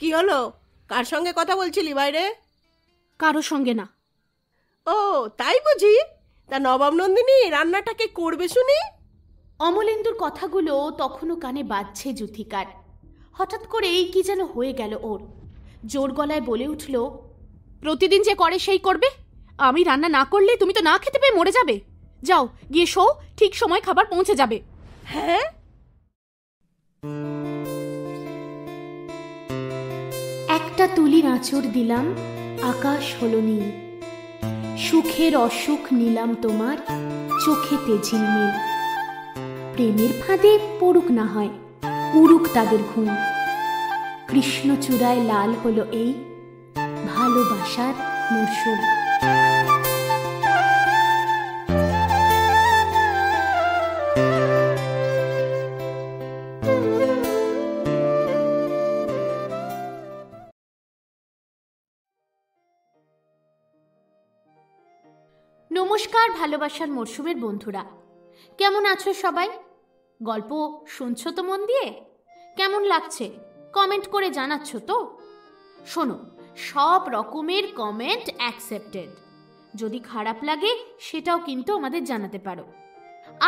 কি হলো? কার সঙ্গে কথা বলছিলি বাইরে? কারো সঙ্গে না। ও তাই বুঝি? তা নবাব নন্দিনী রান্নাটা কে করবে শুনি? অমলেন্দুর কথাগুলো তখনও কানে বাজছে যুথিকার। হঠাৎ করেই কি যেন হয়ে গেল ওর। জোর গলায় বলে উঠল, প্রতিদিন যে করে সেই করবে। আমি রান্না না করলে তুমি তো না খেতে পেয়ে মরে যাবে। যাও গিয়ে শো, ঠিক সময় খাবার পৌঁছে যাবে। হ্যাঁ, একটা তুলির আঁচড় দিলাম, আকাশ হলো নীল। সুখের অসুখ নিলাম তোমার, চোখেতে ঝিলমিল। প্রেমের ফাঁদে পড়ুক না হয়, উড়ুক তাদের ঘুম। কৃষ্ণচূড়ায় লাল হলো এই ভালোবাসার মরশুম। নমস্কার ভালোবাসার মরশুমের বন্ধুরা, কেমন আছো সবাই? গল্প শুনছো তো মন দিয়ে? কেমন লাগছে কমেন্ট করে জানাচ্ছ তো? শোনো, সব রকমের কমেন্ট অ্যাকসেপ্টেড। যদি খারাপ লাগে সেটাও কিন্তু আমাদের জানাতে পারো।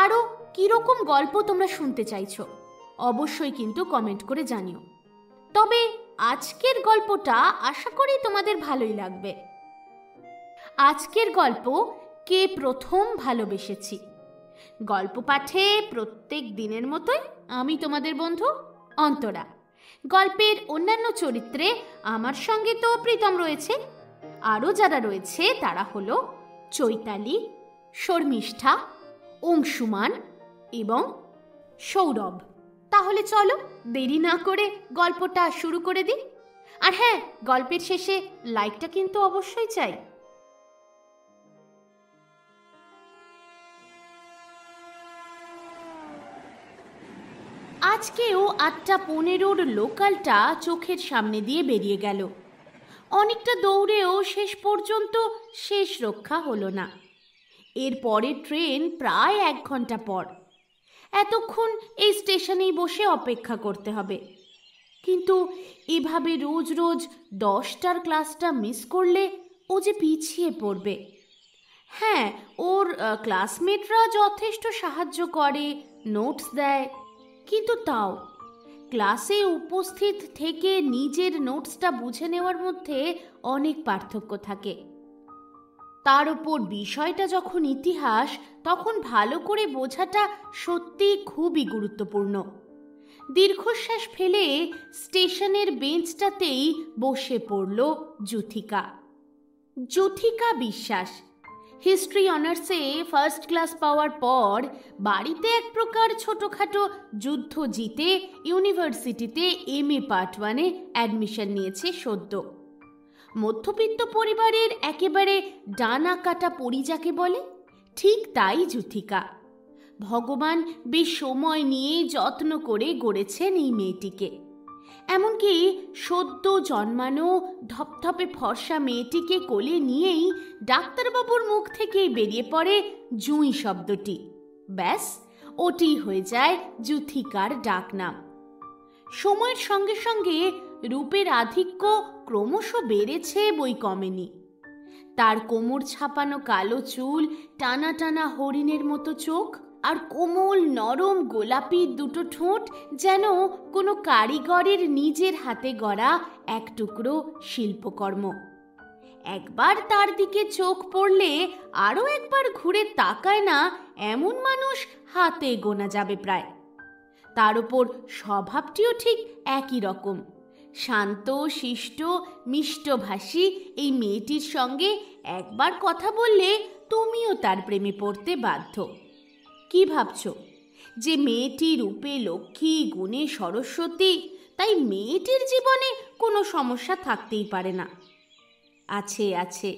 আরও কীরকম গল্প তোমরা শুনতে চাইছো অবশ্যই কিন্তু কমেন্ট করে জানিও। তবে আজকের গল্পটা আশা করি তোমাদের ভালোই লাগবে। আজকের গল্প কে প্রথম ভালোবেসেছি। গল্প পাঠে প্রত্যেক দিনের মতোই আমি তোমাদের বন্ধু অন্তরা। গল্পের অন্যান্য চরিত্রে আমার সঙ্গে তো প্রীতম রয়েছে, আরও যারা রয়েছে তারা হলো চৈতালি, শর্মিষ্ঠা, অংশুমান এবং সৌরভ। তাহলে চলো দেরি না করে গল্পটা শুরু করে দিই। আর হ্যাঁ, গল্পের শেষে লাইকটা কিন্তু অবশ্যই চাই। আজকেও 8:15 লোকালটা চোখের সামনে দিয়ে বেরিয়ে গেল। অনেকটা দৌড়েও শেষ পর্যন্ত শেষ রক্ষা হলো না। এর পরের ট্রেন প্রায় 1 ঘন্টা পর। এতক্ষণ এই স্টেশনেই বসে অপেক্ষা করতে হবে। কিন্তু এভাবে রোজ রোজ 10টার ক্লাসটা মিস করলে ও যে পিছিয়ে পড়বে। হ্যাঁ, ওর ক্লাসমেটরা যথেষ্ট সাহায্য করে, নোটস দেয়, কিন্তু তাও ক্লাসে উপস্থিত থেকে নিজের নোটসটা বুঝে নেওয়ার মধ্যে অনেক পার্থক্য থাকে। তার উপর বিষয়টা যখন ইতিহাস, তখন ভালো করে বোঝাটা সত্যি খুবই গুরুত্বপূর্ণ। দীর্ঘশ্বাস ফেলে স্টেশনের বেঞ্চটাতেই বসে পড়ল যুথিকা। যুথিকা বিশ্বাস হিস্ট্রি অনার্সে ফার্স্ট ক্লাস পাওয়ার পর বাড়িতে এক প্রকার ছোটোখাটো যুদ্ধ জিতে ইউনিভার্সিটিতে MA পার্ট 1-এ অ্যাডমিশন নিয়েছে সদ্য। মধ্যবিত্ত পরিবারের একেবারে ডানা কাটা পরি যাকে বলে, ঠিক তাই যুথিকা। ভগবান বেশ সময় নিয়ে যত্ন করে গড়েছেন এই মেয়েটিকে। এমনকি সদ্য জন্মানো ধপধপে ফর্সা মেয়েটিকে কোলে নিয়েই ডাক্তারবাবুর মুখ থেকেই বেরিয়ে পড়ে জুঁই শব্দটি। ব্যাস, ওটি হয়ে যায় যুথিকার ডাকনাম। সময়ের সঙ্গে সঙ্গে রূপের আধিক্য ক্রমশ বেড়েছে, বই কমেনি। তার কোমর ছাপানো কালো চুল, টানা টানা হরিণের মতো চোখ, আর কোমল নরম গোলাপি দুটো ঠোঁট যেন কোনো কারিগরের নিজের হাতে গড়া এক টুকরো শিল্পকর্ম। একবার তার দিকে চোখ পড়লে আরও একবার ঘুরে তাকায় না এমন মানুষ হাতে গোনা যাবে প্রায়। তার উপর স্বভাবটিও ঠিক একই রকম, শান্ত শিষ্ট মিষ্টভাষী। এই মেয়েটির সঙ্গে একবার কথা বললে তুমিও তার প্রেমে পড়তে বাধ্য। কি ভাবছো যে মেয়েটি রূপে লক্ষ্মী, গুণে সরস্বতী, তাই মেয়েটির জীবনে কোনো সমস্যা থাকতেই পারে না? আছে আছে,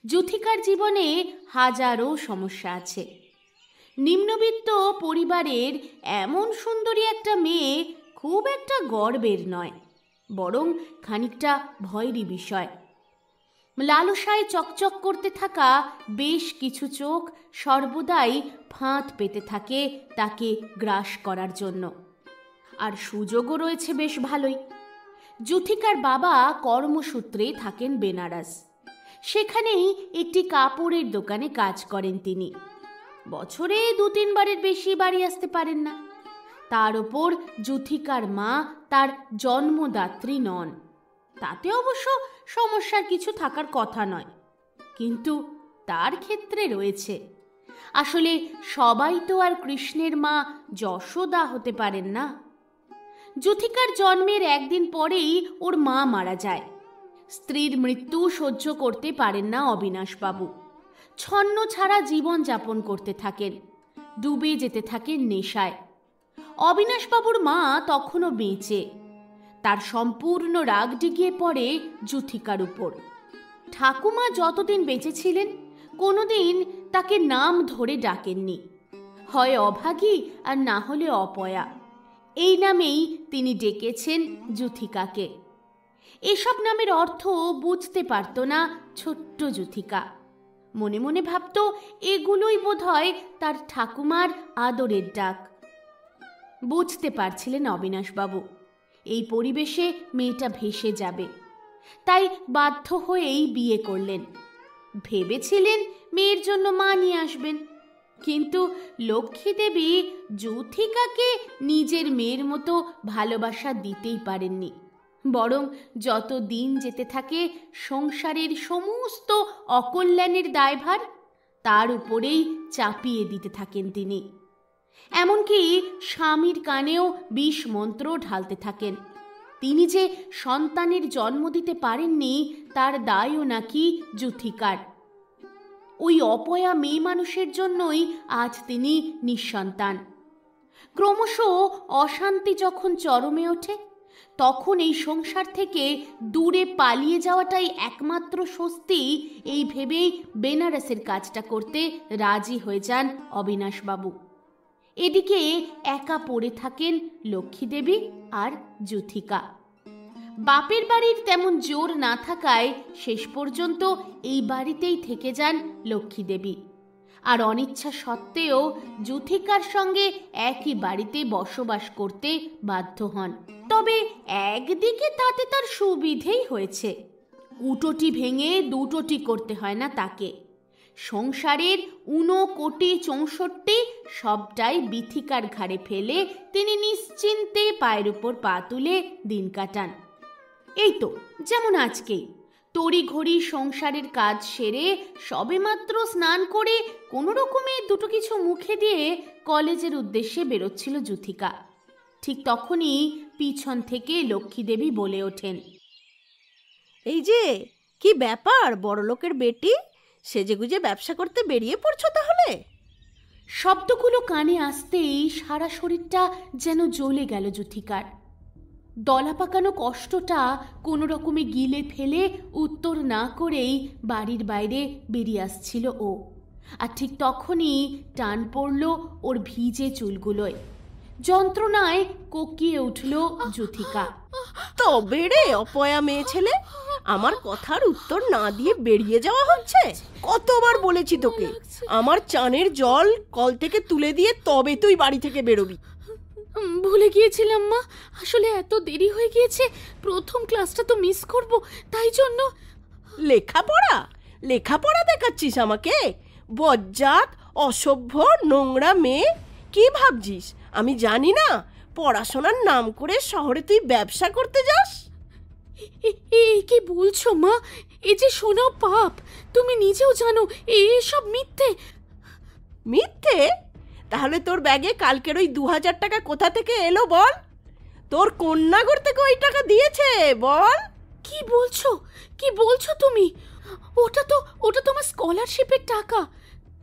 যুথিকার জীবনে হাজারো সমস্যা আছে। নিম্নবিত্ত পরিবারের এমন সুন্দরী একটা মেয়ে খুব একটা গর্বের নয়, বরং খানিকটা ভয়েরই বিষয়। লালসায় চকচক করতে থাকা বেশ কিছু চোখ সর্বদাই ফাঁদ পেতে থাকে তাকে গ্রাস করার জন্য। আর সুযোগও রয়েছে বেশ ভালোই। যুথিকার বাবা কর্মসূত্রে থাকেন বেনারস। সেখানেই একটি কাপড়ের দোকানে কাজ করেন তিনি। বছরে 2-3 বারের বেশি বাড়ি আসতে পারেন না। তার ওপর যুথিকার মা তার জন্মদাত্রী নন। তাতে অবশ্য সমস্যার কিছু থাকার কথা নয়, কিন্তু তার ক্ষেত্রে রয়েছে। আসলে সবাই তো আর কৃষ্ণের মা যশোদা হতে পারেন না। যুথিকার জন্মের একদিন পরেই ওর মা মারা যায়। স্ত্রীর মৃত্যু সহ্য করতে পারেন না অবিনাশবাবু। ছন্ন ছাড়া জীবন যাপন করতে থাকেন, ডুবে যেতে থাকেন নেশায়। অবিনাশবাবুর মা তখনও বেঁচে। তার সম্পূর্ণ রাগ ডিগিয়ে পড়ে যুথিকার উপর। ঠাকুমা যতদিন বেঁচে ছিলেন কোনোদিন তাকে নাম ধরে ডাকেননি, হয় অভাগী আর না হলে অপয়া। এই নামেই তিনি ডেকেছেন যুথিকাকে। এসব নামের অর্থ বুঝতে পারত না ছোট্ট যুথিকা। মনে মনে ভাবত এগুলোই বোধহয় তার ঠাকুমার আদরের ডাক। বুঝতে পারছিলেন অবিনাশবাবু এই পরিবেশে মেয়েটা ভেসে যাবে, তাই বাধ্য হয়েই বিয়ে করলেন। ভেবেছিলেন মেয়ের জন্য মা নিয়ে আসবেন, কিন্তু লক্ষ্মী দেবী যুথিকাকে নিজের মেয়ের মতো ভালোবাসা দিতেই পারেননি। বরং যত দিন যেতে থাকে সংসারের সমস্ত অকল্যাণের দায়ভার তার উপরেই চাপিয়ে দিতে থাকেন তিনি। এমনকি স্বামীর কানেও বিষ মন্ত্র ঢালতে থাকেন। তিনি যে সন্তানের জন্ম দিতে পারেননি তার দায়ও নাকি যুথিকার। ওই অপয়া মেয়ে মানুষের জন্যই আজ তিনি নিঃসন্তান। ক্রমশ অশান্তি যখন চরমে ওঠে তখন এই সংসার থেকে দূরে পালিয়ে যাওয়াটাই একমাত্র স্বস্তি, এই ভেবেই বেনারসের কাজটা করতে রাজি হয়ে যান অবিনাশবাবু। এদিকে একা পড়ে থাকেন লক্ষ্মী দেবী আর যুথিকা। বাপের বাড়ির তেমন জোর না থাকায় শেষ পর্যন্ত এই বাড়িতেই থেকে যান লক্ষ্মী দেবী। আর অনিচ্ছা সত্ত্বেও যুথিকার সঙ্গে একই বাড়িতে বসবাস করতে বাধ্য হন। তবে একদিকে তাতে তার সুবিধেই হয়েছে, উটোটি ভেঙে দুটোটি করতে হয় না তাকে। সংসারের 69 সবটাই বিথিকার ঘাড়ে ফেলে তিনি নিশ্চিন্তে পায়ের উপর পা তুলে দিন কাটান। এই তো যেমন আজকেই তড়িঘড়ি সংসারের কাজ সেরে সবেমাত্র স্নান করে কোনো রকমে দুটো কিছু মুখে দিয়ে কলেজের উদ্দেশ্যে বেরোচ্ছিল যুথিকা। ঠিক তখনই পিছন থেকে লক্ষ্মী দেবী বলে ওঠেন, এই যে কি ব্যাপার, বড়লোকের বেটি সেজেগুজে ব্যবসা করতে বেরিয়ে পড়ছো তাহলে? শব্দগুলো কানে আসতেই সারা শরীরটা যেন জ্বলে গেল যুথিকার। দলা পাকানো কষ্টটা কোনো রকমে গিলে ফেলে উত্তর না করেই বাড়ির বাইরে বেরিয়ে আসছিল ও। আর ঠিক তখনই টান পড়ল ওর ভিজে চুলগুলোয়। যন্ত্রণায় কোকিয়ে উঠল যুথিকা। তবে রে অপয়া মেয়ে ছেলে, আমার কথার উত্তর না দিয়ে বেরিয়ে যাওয়া হচ্ছে? কতবার বলেছি তোকে আমার চানের জল কল থেকে তুলে দিয়ে তবে তুই বাড়ি থেকে বেরোবি। ভুলে গিয়েছিলাম মা, আসলে এত দেরি হয়ে গিয়েছে, প্রথম ক্লাসটা তো মিস করব, তাই জন্য। লেখাপড়া লেখাপড়া দেখাচ্ছিস আমাকে? বজ্জাত অসভ্য নোংরা মেয়ে, কি ভাবছিস আমি জানি না পড়াশোনার নাম করে শহরে তুই ব্যবসা করতে যাস? কি বলছো মা? এ যে শোনা পাপ, তুমি নিজেও জানো এসব মিথ্যে। মিথ্যে? তাহলে তোর ব্যাগে কালকের ওই 2000 টাকা কোথা থেকে এলো বল? তোর কন্যাগর থেকে ওই টাকা দিয়েছে বল? কি বলছো তুমি? ওটা তোমার স্কলারশিপের টাকা।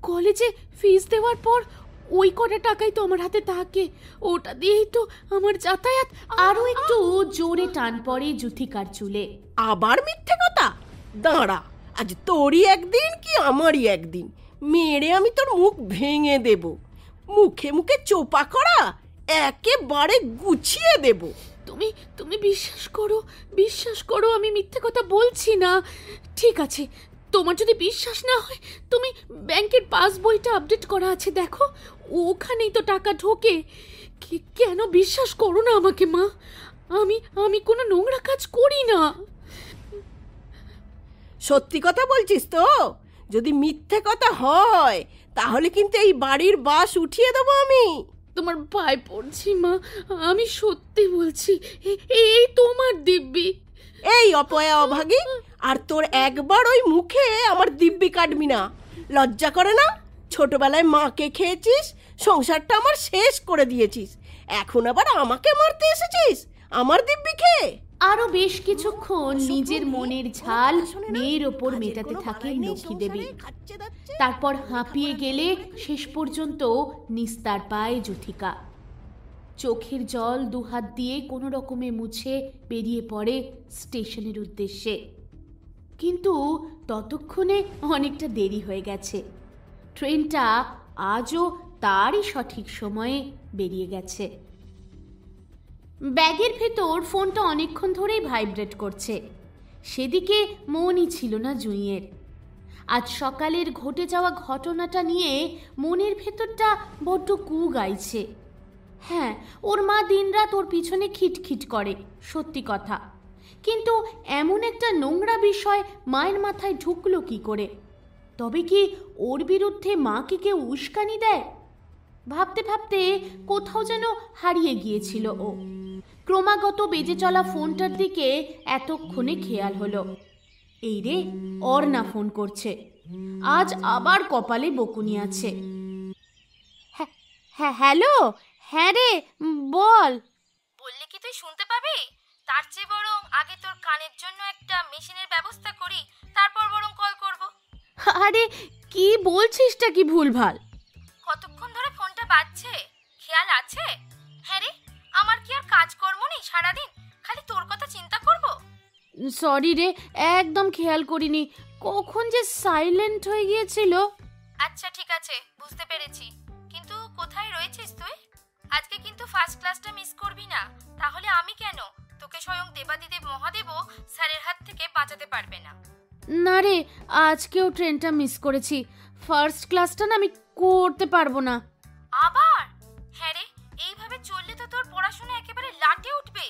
কলেজে ফিস দেওয়ার পর ওই কটা টাকাই তো আমার হাতে থাকে, ওটা দিয়েই তো আমার যাতায়াত। আরো একটু জোরে টান পড়ে যুথিকার চুলে। আবার মিথ্যে কথা? দাঁড়া, আজ তোরই একদিন কি আমারই একদিন, মেরে আমি তোর মুখ ভেঙে দেব। মুখে মুখে চোপা করা একেবারে গুছিয়ে দেব। তুমি বিশ্বাস করো আমি মিথ্যে কথা বলছি না। ঠিক আছে, তোমার যদি বিশ্বাস না হয় তুমি ব্যাংকের পাসবইটা আপডেট করা আছে দেখো, ওখানেই তো টাকা ঢোকে। কেন বিশ্বাস করো না আমাকে মা? আমি কোনো নোংরা কাজ সত্যি কথা বলছিস তো? যদি মিথ্যে কথা হয় তাহলে কিন্তু এই বাড়ির বাস উঠিয়ে দেবো আমি। তোমার পায়ে পড়ছি মা, আমি সত্যি বলছি, এই তোমার দিব্যি। এই অপয়া অভাগী, আর তোর একবার ওই মুখে আমার দিব্যি কাটবি না। লজ্জা করে না? ছোটবেলায় মাকে খেয়েছিস, সংসারটা আমার শেষ করে দিয়েছিস, এখন আবার আমাকে মারতে এসেছিস আমার দিব্যি খেয়ে। আরো বেশ কিছুক্ষণ নিজের মনের ঝাল মেয়ের ওপর মেটাতে থাকে লক্ষ্মী দেবী। তারপর হাঁপিয়ে গেলে শেষ পর্যন্ত নিস্তার পায় যুথিকা। চোখের জল দুহাত দিয়ে কোনো রকমে মুছে বেরিয়ে পড়ে স্টেশনের উদ্দেশ্যে। কিন্তু ততক্ষণে অনেকটা দেরি হয়ে গেছে। ট্রেনটা আজও তারই সঠিক সময়ে বেরিয়ে গেছে। ব্যাগের ভেতর ফোনটা অনেকক্ষণ ধরেই ভাইব্রেট করছে। সেদিকে মনই ছিল না জুঁইয়ের। আজ সকালের ঘটে যাওয়া ঘটনাটা নিয়ে মনের ভেতরটা বড্ড কু গাইছে। হ্যাঁ, ওর মা দিনরাত ওর পিছনে খিটখিট করে, সত্যি কথা। কিন্তু এমন একটা নোংরা বিষয় মায়ের মাথায় ঢুকলো কি করে? তবে কি ওর বিরুদ্ধে মাকে কেউ উস্কানি দেয়? ভাবতে ভাবতে কোথাও যেন হারিয়ে গিয়েছিল ও। ক্রমাগত বেজে চলা ফোনটার দিকে এতক্ষণে খেয়াল হলো, এই রে অর্ণা ফোন করছে। আজ আবার কপালে বকুনি আছে। হ্যাঁ হ্যালো, হ্যাঁ রে বল। বললে কি তুই শুনতে পাবি? তার চেয়ে বরং আগে তোর কানের জন্য একটা মেশিনের ব্যবস্থা করি, তারপর বরং কল করব। আরে কি বলছিসটা কি ভুলভাল? কতক্ষণ ধরে ফোনটা বাজছে খেয়াল আছে? হ্যাঁ রে, আমার কি আর কাজকর্ম নেই সারাদিন, খালি তোর কথা চিন্তা করব? সরি রে, একদম খেয়াল করিনি, কখন যে সাইলেন্ট হয়ে গিয়েছিল। আচ্ছা ঠিক আছে, বুঝতে পেরেছি। কিন্তু কোথায় রয়েছিস তুই? আজকে কিন্তু ফার্স্ট ক্লাসটা মিস করবি না, তাহলে আমি কেন, তোকে স্বয়ং দেবাদিদেব মহাদেবও স্যারের হাত থেকে বাঁচাতে পারবে না। না রে, আজকেও ট্রেনটা মিস করেছি। ফার্স্ট ক্লাসটা না আমি করতে পারবো না। আবার? হ্যাঁ রে, এইভাবে চললে তো তোর পড়াশোনা একেবারে লাটে উঠবে।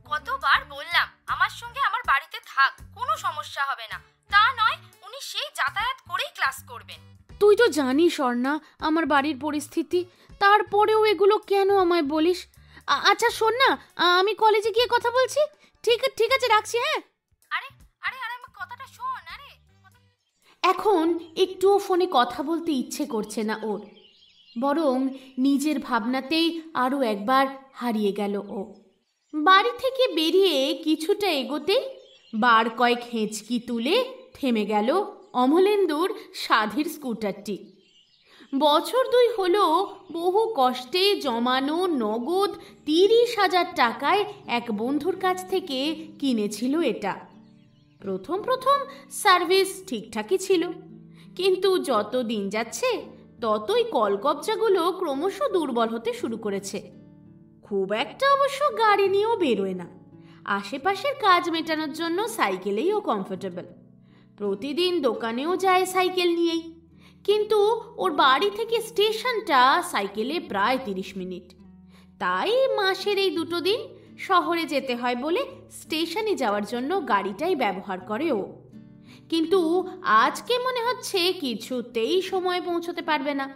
কতবার বললাম আমার সঙ্গে আমার বাড়িতে থাক, কোনো সমস্যা হবে না। তা নয়, উনি সেই যাতায়াত করেই ক্লাস করবেন। তুই তো জানিস অর্ণা আমার বাড়ির পরিস্থিতি, তারপরেও এগুলো কেন আমায় বলিস? আচ্ছা শোন না, আমি কলেজে গিয়ে কথা বলছি। ঠিক আছে, রাখছি। হ্যাঁ, আরে আরে আরে আমার কথাটা শোন। আরে এখন একটুও ফোনে কথা বলতে ইচ্ছে করছে না ওর, বরং নিজের ভাবনাতেই আরও একবার হারিয়ে গেল ও। বাড়ি থেকে বেরিয়ে কিছুটা এগোতেই বার কয়েক হেঁচকি তুলে থেমে গেল অমলেন্দুর সাধীর স্কুটারটি। বছর 2 হলো বহু কষ্টে জমানো নগদ 30,000 টাকায় এক বন্ধুর কাছ থেকে কিনেছিল এটা। প্রথম সার্ভিস ঠিকঠাকই ছিল, কিন্তু যত দিন যাচ্ছে ততই কলকবজাগুলো ক্রমশ দুর্বল হতে শুরু করেছে। খুব একটা অবশ্য গাড়ি নিয়েও বেরোয় না, আশেপাশের কাজ মেটানোর জন্য সাইকেলেই ও কমফোর্টেবল। প্রতিদিন দোকানেও যায় সাইকেল নিয়েই, কিন্তু ওর বাড়ি থেকে স্টেশনটা সাইকেলে প্রায় 30 মিনিট। তাই মাসের এই 2 দিন শহরে যেতে হয় বলে স্টেশনে যাওয়ার জন্য গাড়িটাই ব্যবহার করে ও। কিন্তু আজকে মনে হচ্ছে কিছুতেই সময় পৌঁছতে পারবে না।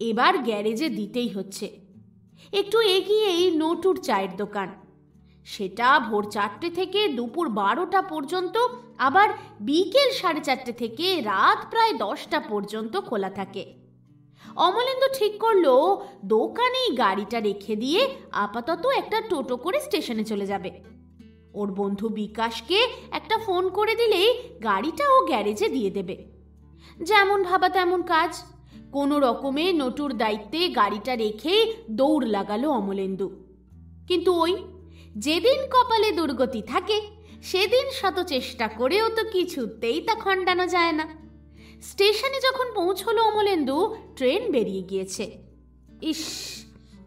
এবার গ্যারেজে দিতেই হচ্ছে। একটু এগিয়েই নটুর চায়ের দোকান, সেটা ভোর 4টে থেকে দুপুর 12টা পর্যন্ত, আবার বিকেল 4:30 থেকে রাত প্রায় 10টা পর্যন্ত খোলা থাকে। অমলেন্দু ঠিক করলো দোকানেই গাড়িটা রেখে দিয়ে আপাতত একটা টোটো করে স্টেশনে চলে যাবে। ওর বন্ধু বিকাশকে একটা ফোন করে দিলেই গাড়িটা ও গ্যারেজে দিয়ে দেবে। যেমন ভাবা তেমন কাজ। কোনো রকমে নটুর দায়িত্বে গাড়িটা রেখেই দৌড় লাগালো অমলেন্দু। কিন্তু ওই যেদিন কপালে দুর্গতি থাকে সেদিন শত চেষ্টা করেও তো কিছুতেই তা খণ্ডানো যায় না। স্টেশনে যখন পৌঁছলো অমলেন্দু, ট্রেন বেরিয়ে গিয়েছে। ইস,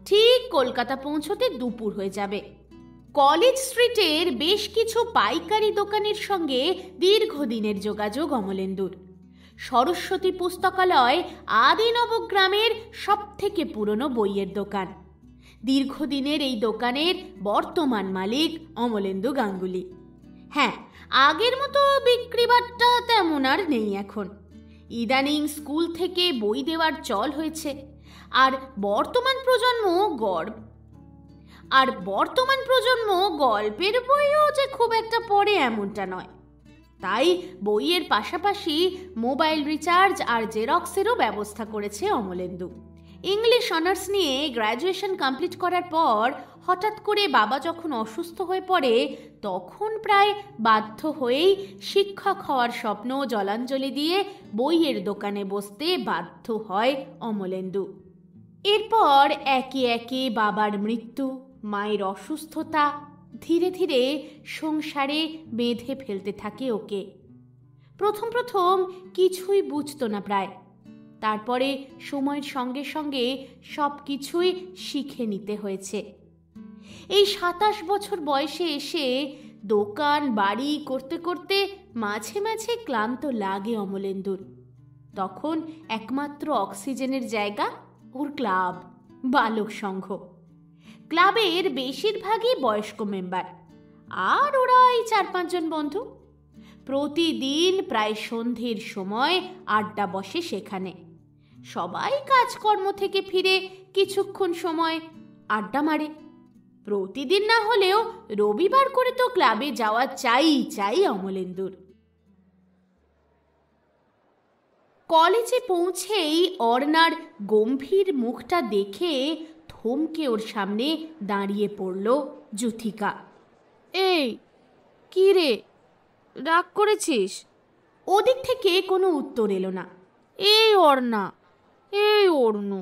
ঠিক কলকাতা পৌঁছতে দুপুর হয়ে যাবে। কলেজ স্ট্রিটের বেশ কিছু পাইকারি দোকানের সঙ্গে দীর্ঘদিনের যোগাযোগ অমলেন্দুর। সরস্বতী পুস্তকালয় আদি নবগ্রামের সবথেকে পুরনো বইয়ের দোকান। দীর্ঘদিনের এই দোকানের বর্তমান মালিক অমলেন্দু গাঙ্গুলি। হ্যাঁ, আগের মতো বিক্রি বাট্টা তেমন আর নেই এখন। ইদানিং স্কুল থেকে বই দেওয়ার চল হয়েছে। আর বর্তমান প্রজন্ম গল্পের বইও যে খুব একটা পড়ে এমনটা নয়। তাই বইয়ের পাশাপাশি মোবাইল রিচার্জ আর জেরক্সেরও ব্যবস্থা করেছে অমলেন্দু। ইংলিশ অনার্স নিয়ে গ্র্যাজুয়েশন কমপ্লিট করার পর হঠাৎ করে বাবা যখন অসুস্থ হয়ে পড়ে, তখন প্রায় বাধ্য হয়েই শিক্ষক হওয়ার স্বপ্ন জলাঞ্জলি দিয়ে বইয়ের দোকানে বসতে বাধ্য হয় অমলেন্দু। এরপর একে একে বাবার মৃত্যু, মায়ের অসুস্থতা ধীরে ধীরে সংসারে বেঁধে ফেলতে থাকে ওকে। প্রথম কিছুই বুঝতো না প্রায়। তারপরে সময়ের সঙ্গে সঙ্গে সব কিছুই শিখে নিতে হয়েছে। এই 27 বছর বয়সে এসে দোকান বাড়ি করতে করতে মাঝে মাঝে ক্লান্ত লাগে অমলেন্দুর। তখন একমাত্র অক্সিজেনের জায়গা ওর ক্লাব, বালক সংঘ। ক্লাবের বেশিরভাগই বয়স্ক মেম্বার, আর ওরা এই 4-5 জন বন্ধু। প্রতিদিন প্রায় সন্ধ্যের সময় আড্ডা বসে সেখানে। সবাই কাজকর্ম থেকে ফিরে কিছুক্ষণ সময় আড্ডা মারে। প্রতিদিন না হলেও রবিবার করে তো ক্লাবে যাওয়া চাই অমলেন্দুর। কলেজে পৌঁছেই অর্ণার গম্ভীর মুখটা দেখে থমকে ওর সামনে দাঁড়িয়ে পড়ল যুথিকা। এই কি রে, রাগ করেছিস? ওদিক থেকে কোনো উত্তর এলো না। এই অর্ণা, এই অর্ণু,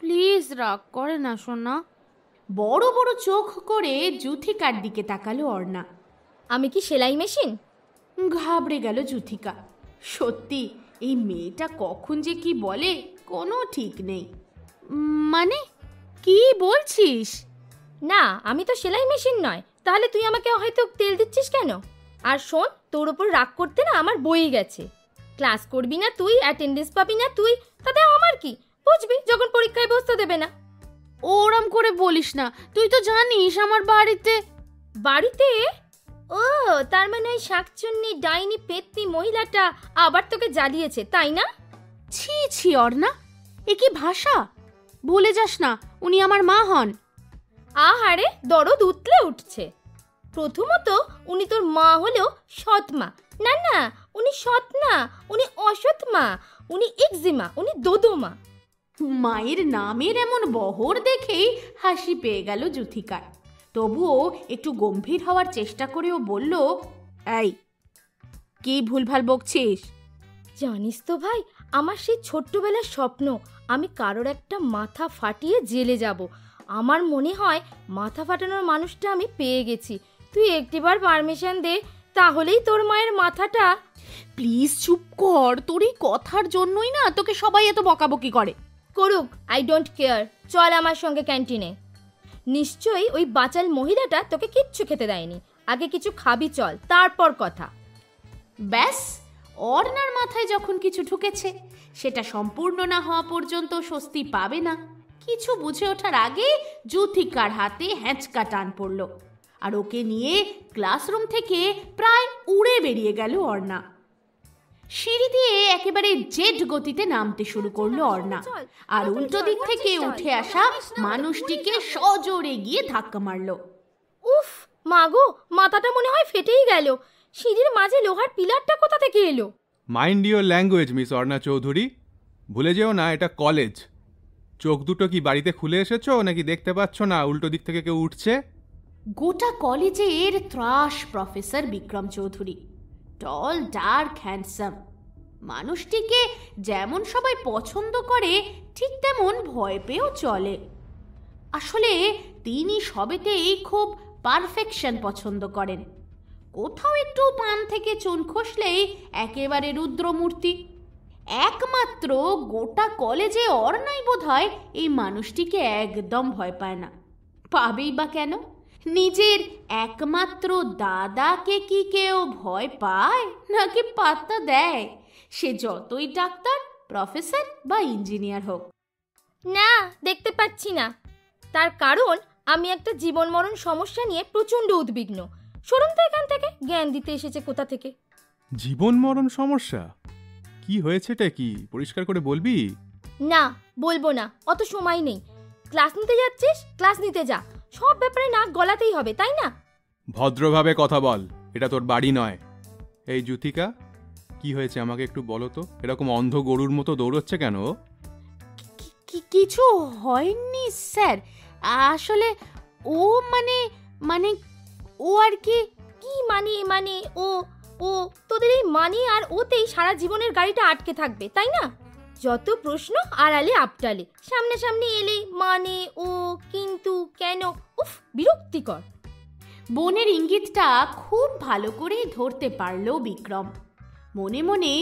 প্লিজ রাগ করে না সোনা। বড় বড় চোখ করে যুথিকার দিকে তাকালো অর্ণা। আমি কি সেলাই মেশিন? ঘাবড়ে গেল যুথিকা। সত্যি এই মেয়েটা কখন যে কি বলে কোনো ঠিক নেই। মানে কি বলছিস? না, আমি তো সেলাই মেশিন নয়। তাহলে তুই আমাকে হয়তো তেল দিচ্ছিস কেন? আর শোন, তোর ওপর রাগ করতে না আমার বই গেছে। ক্লাস করবি না তুই, অ্যাটেন্ডেন্স পাবি না তুই, তাতে আমার কি? বুঝবি যখন পরীক্ষায় বসতে দেবে না। ওরম করে বলিস না, তুই তো জানিস আমার বাড়িতে। ও, তার মানে ওই শাকচুন্নি ডাইনি পেতনি মহিলাটা আবার তোকে জ্বালিয়েছে, তাই না? ছি ছি অর্ণা, এ কি ভাষা! ভুলে যাস না উনি আমার মা হন। আহারে, দরদ উতলে উঠছে। প্রথমত উনি তোর মা হলেও সৎ মা। না না, উনি সৎ না, উনি অসৎ মা, উনি এক্সিমা, উনি দোদমা। মায়ের নামের এমন বহর দেখেই হাসি পেয়ে গেল যুথিকার। তবুও একটু গম্ভীর হওয়ার চেষ্টা করেও বলল, এই কি ভুলভাল বকছিস? জানিস তো ভাই, আমার সেই ছোট্টবেলার স্বপ্ন আমি কারোর একটা মাথা ফাটিয়ে জেলে যাব। আমার মনে হয় মাথা ফাটানোর মানুষটা আমি পেয়ে গেছি। তুই একটিবার পারমিশন দে, তাহলেই তোর মায়ের মাথাটা। প্লিজ চুপ কর, তোর এই কথার জন্যই না তোকে সবাই এত বকাবকি করে। করুক, আই ডোন্ট কেয়ার। চল আমার সঙ্গে ক্যান্টিনে। নিশ্চয়ই ওই বাচাল মহিলাটা তোকে কিচ্ছু খেতে দেয়নি। আগে কিছু খাবি, চল, তারপর কথা। ব্যাস, অর্ণার মাথায় যখন কিছু ঢুকেছে সেটা সম্পূর্ণ না হওয়া পর্যন্ত স্বস্তি পাবে না। কিছু বুঝে ওঠার আগে যুথিকার হাতে হ্যাঁচকা টান পড়ল, আর ওকে নিয়ে ক্লাসরুম থেকে প্রায় উড়ে বেরিয়ে গেল অর্ণা। সিঁড়ি দিয়ে একেবারে জেট গতিতে নামতে শুরু করলো অর্ণা, আর উল্টো দিক থেকে উঠে আসা মানুষটিকে সজোরে গিয়ে ধাক্কা মারল। উফ মাগো, মাথাটা মনে হয় ফেটেই গেল। সিঁড়ির মাঝে লোহার পিলারটা কোথা থেকে এলো? Mind your language miss Arna Chowdhury. ভুলে যেও না এটা কলেজ। চোখ দুটো কি বাড়িতে খুলে এসেছো নাকি দেখতে পাচ্ছ না উল্টো দিক থেকে কেউ উঠছে? গোটা কলেজের ত্রাস professor Bikram Chowdhury, tall dark handsome. মানুষটিকে যেমন সবাই পছন্দ করে ঠিক তেমন ভয় পেয়েও চলে। আসলে তিনি সবেতেই খুব পারফেকশন পছন্দ করেন। কোথাও একটু পান থেকে চুন খসলেই একেবারে রুদ্রমূর্তি। একমাত্র গোটা কলেজে অর্ণাই বোধহয় এই মানুষটিকে একদম ভয় পায় না। পাবেই বা কেন? নিজের একমাত্র দাদাকে কি কেউ ভয় পায় নাকি পাত্তা দেয়, সে যতই ডাক্তার, প্রফেসর বা ইঞ্জিনিয়ার হোক? না, দেখতে পাচ্ছি না। তার কারণ আমি একটা জীবন মরণ সমস্যা নিয়ে প্রচণ্ড উদ্বিগ্ন। সরুন তো এখান থেকে, জ্ঞান দিতে এসেছে কোথা থেকে। জীবন মরণ সমস্যা? কি হয়েছেটা কি পরিষ্কার করে বলবি? না, বলবো না, অত সময় নেই। ক্লাস নিতে যাচ্ছিস, ক্লাস নিতে যা, সব ব্যাপারে নাক গলাতেই হবে, তাই না? ভদ্রভাবে কথা বল, এটা তোর বাড়ি নয়। এই জ্যোতিকা, কি হয়েছে আমাকে একটু বলো তো, এরকম অন্ধ গরুর মতো দৌড়চ্ছে কেন? কিছু হয়নি স্যার, আসলে ও মানে মানে ও আর কি। কি মানে ও ও তোদের এই মানে আর ওতেই সারা জীবনের গাড়িটা আটকে থাকবে, তাই না? যত প্রশ্ন আড়ালে আপটালে, সামনাসামনি এলে মানে ও, কিন্তু, কেন, উফ, বিরক্তিকর। বোনের ইঙ্গিতটা খুব ভালো করে ধরতে পারল বিক্রম। মনে মনে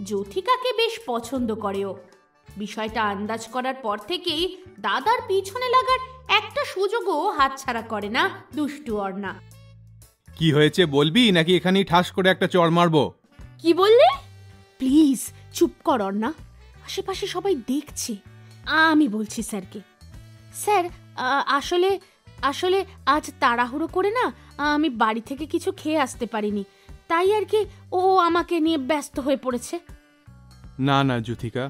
জ্যোতিকাকে বেশ পছন্দ করেও। বিষয়টা আন্দাজ করার পর থেকেই দাদার পিছনে লাগার একটা সুযোগও হাতছাড়া করে না দুষ্টু অর্ণা। কি হয়েছে বলবি নাকি এখানেই ঠাস করে একটা চড় মারবো? কি বললে? প্লিজ চুপ কর অর্ণা, আশেপাশে সবাই দেখছে। আমি বলছি স্যারকে। স্যার, আসলে আসলে আজ তাড়াহুড়ো করে না আমি বাড়ি থেকে কিছু খেয়ে আসতে পারিনি, তাই আর কি ও আমাকে নিয়ে ব্যস্ত হয়ে পড়েছে। না না জ্যোতিকা,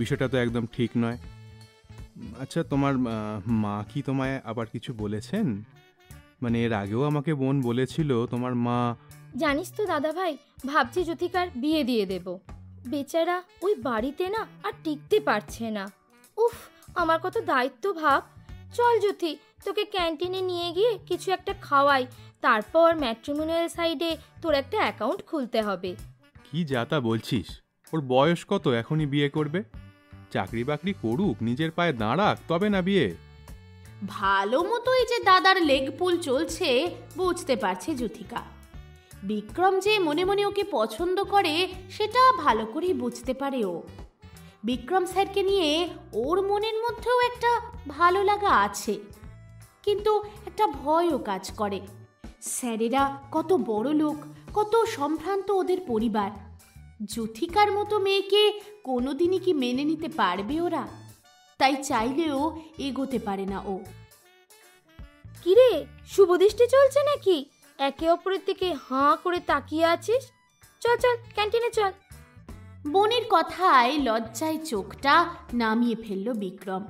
বিষয়টা তো একদম ঠিক নয়। আচ্ছা, তোমার মা কি তোমায় আবার কিছু বলেছেন? মানে এর আগেও আমাকে বোন বলেছিল তোমার মা। জানিস তো দাদা ভাই, ভাবছি জ্যোতিকার বিয়ে দিয়ে দেব। বেচারা ওই বাড়িতে না আর টিকতে পারছে না। উফ, আমার কত দায়িত্ব ভাব। চল জ্যোতি, তোকে ক্যান্টিনে নিয়ে গিয়ে কিছু একটা খাওয়াই, তারপর ম্যাট্রিমোনিয়াল সাইডে তোর একটা অ্যাকাউন্ট খুলতে হবে। কি যা তা বলছিস? ওর বয়স কত, এখনই বিয়ে করবে? চাকরি বাকরি করুক, নিজের পায়ে দাঁড়াক, তবে না বিয়ে। ভালো মতোই যে দাদার লেগ পুল চলছে বুঝতে পারছে জ্যোতিকা। বিক্রম যে মনে মনে ওকে পছন্দ করে সেটা ভালো করেই বুঝতে পারে ও। বিক্রম স্যারকে নিয়ে ওর মনের মধ্যেও একটা ভালো লাগা আছে, কিন্তু একটা ভয়ও কাজ করে। স্যারেরা কত বড় লোক, কত সম্ভ্রান্ত ওদের পরিবার। জ্যোতিকার মতো মেয়েকে কোনোদিনই কি মেনে নিতে পারবে ওরা? তাই চাইলেও এগোতে পারে না ও। কিরে, শুভদৃষ্টি চলছে নাকি? একে অপরের দিকে হাঁ করে তাকিয়ে আছিস। চল চল, ক্যান্টিনে চল। বোনের কথায় লজ্জায় চোখটা নামিয়ে ফেলল বিক্রম।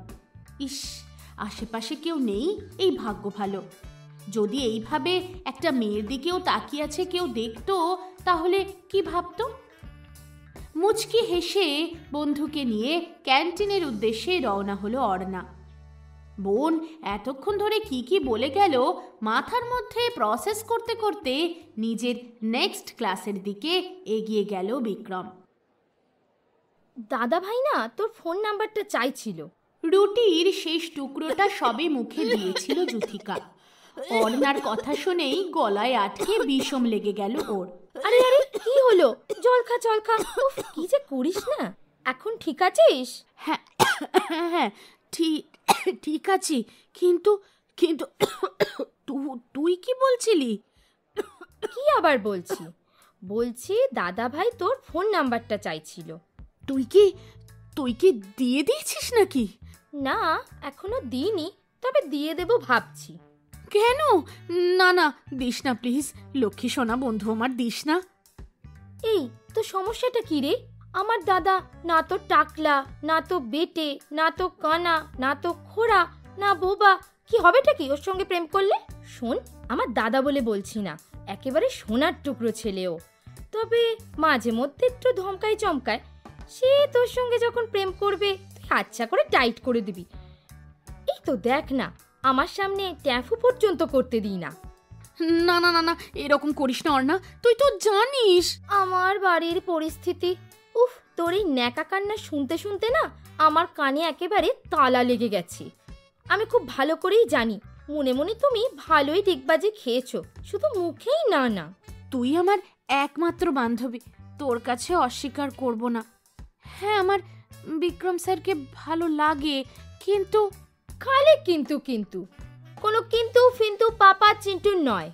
ইস, আশেপাশে কেউ নেই, এই ভাগ্য ভালো। যদি এইভাবে একটা মেয়ের দিকেও তাকিয়ে আছে কেউ দেখতো, তাহলে কি ভাবতো? মুচকি হেসে বন্ধুকে নিয়ে ক্যান্টিনের উদ্দেশ্যে রওনা হলো অর্ণা। বোন এতক্ষণ ধরে কি কি বলে গেল মাথার মধ্যে প্রসেস করতে করতে নিজের নেক্সট ক্লাসের দিকে এগিয়ে গেল বিক্রম। দাদা ভাই না তোর ফোন নাম্বারটা চাইছিল। রুটির শেষ টুকরোটা সবে মুখে দিয়েছিল জ্যোতিকা। অর্ণার কথা শুনেই গলায় আটকে বিষম লেগে গেল ওর। আরে আরে, কি হলো? জল খা জল খা। উফ, কি যে করিস না। এখন ঠিক আছিস? হ্যাঁ হ্যাঁ, ঠিক আছি, কিন্তু কিন্তু তুই কি বলছিলি? কি আবার বলছি দাদা ভাই তোর ফোন নাম্বারটা চাইছিল। তুই কি দিয়ে দিয়েছিস নাকি? না, এখনো দিইনি, তবে দিয়ে দেব ভাবছি। কেন? না না, দিস না প্লিজ, লক্ষ্মী সোনা বন্ধু আমার, দিস না। এই তো সমস্যাটা কি রে? আমার দাদা না তো টাকলা, না তো বেটে, না তো কানা, না তো খোড়া, না বোবা। কি হবেটা কি ওর সঙ্গে প্রেম করলে? শোন, আমার দাদা বলে বলছি না, একেবারে সোনার টুকরো ছেলেও। তবে মাঝে মধ্যে একটু ধমকায় চমকায়। সে তোর সঙ্গে যখন প্রেম করবে তুই আচ্ছা করে টাইট করে দিবি। এই তো দেখ না, আমার সামনে ট্যাফু পর্যন্ত করতে দিই না। না না না না, এরকম করিস না অর্ণা, তুই তো জানিস আমার বাড়ির পরিস্থিতি। উফ, তোর এই ন্যাকা কান্না শুনতে শুনতে না আমার কানে একেবারে তালা লেগে গেছে। আমি খুব ভালো করেই জানি মনে মনে তুমি ভালোই ডিগবাজি খেয়েছো, শুধু মুখেই না। না, তুই আমার একমাত্র বান্ধবী, তোর কাছে অস্বীকার করব না। হ্যাঁ, আমার বিক্রম স্যারকে ভালো লাগে, কিন্তু খালি কিন্তু কোনো কিন্তু ফিন্তু পাপা চিন্টু নয়।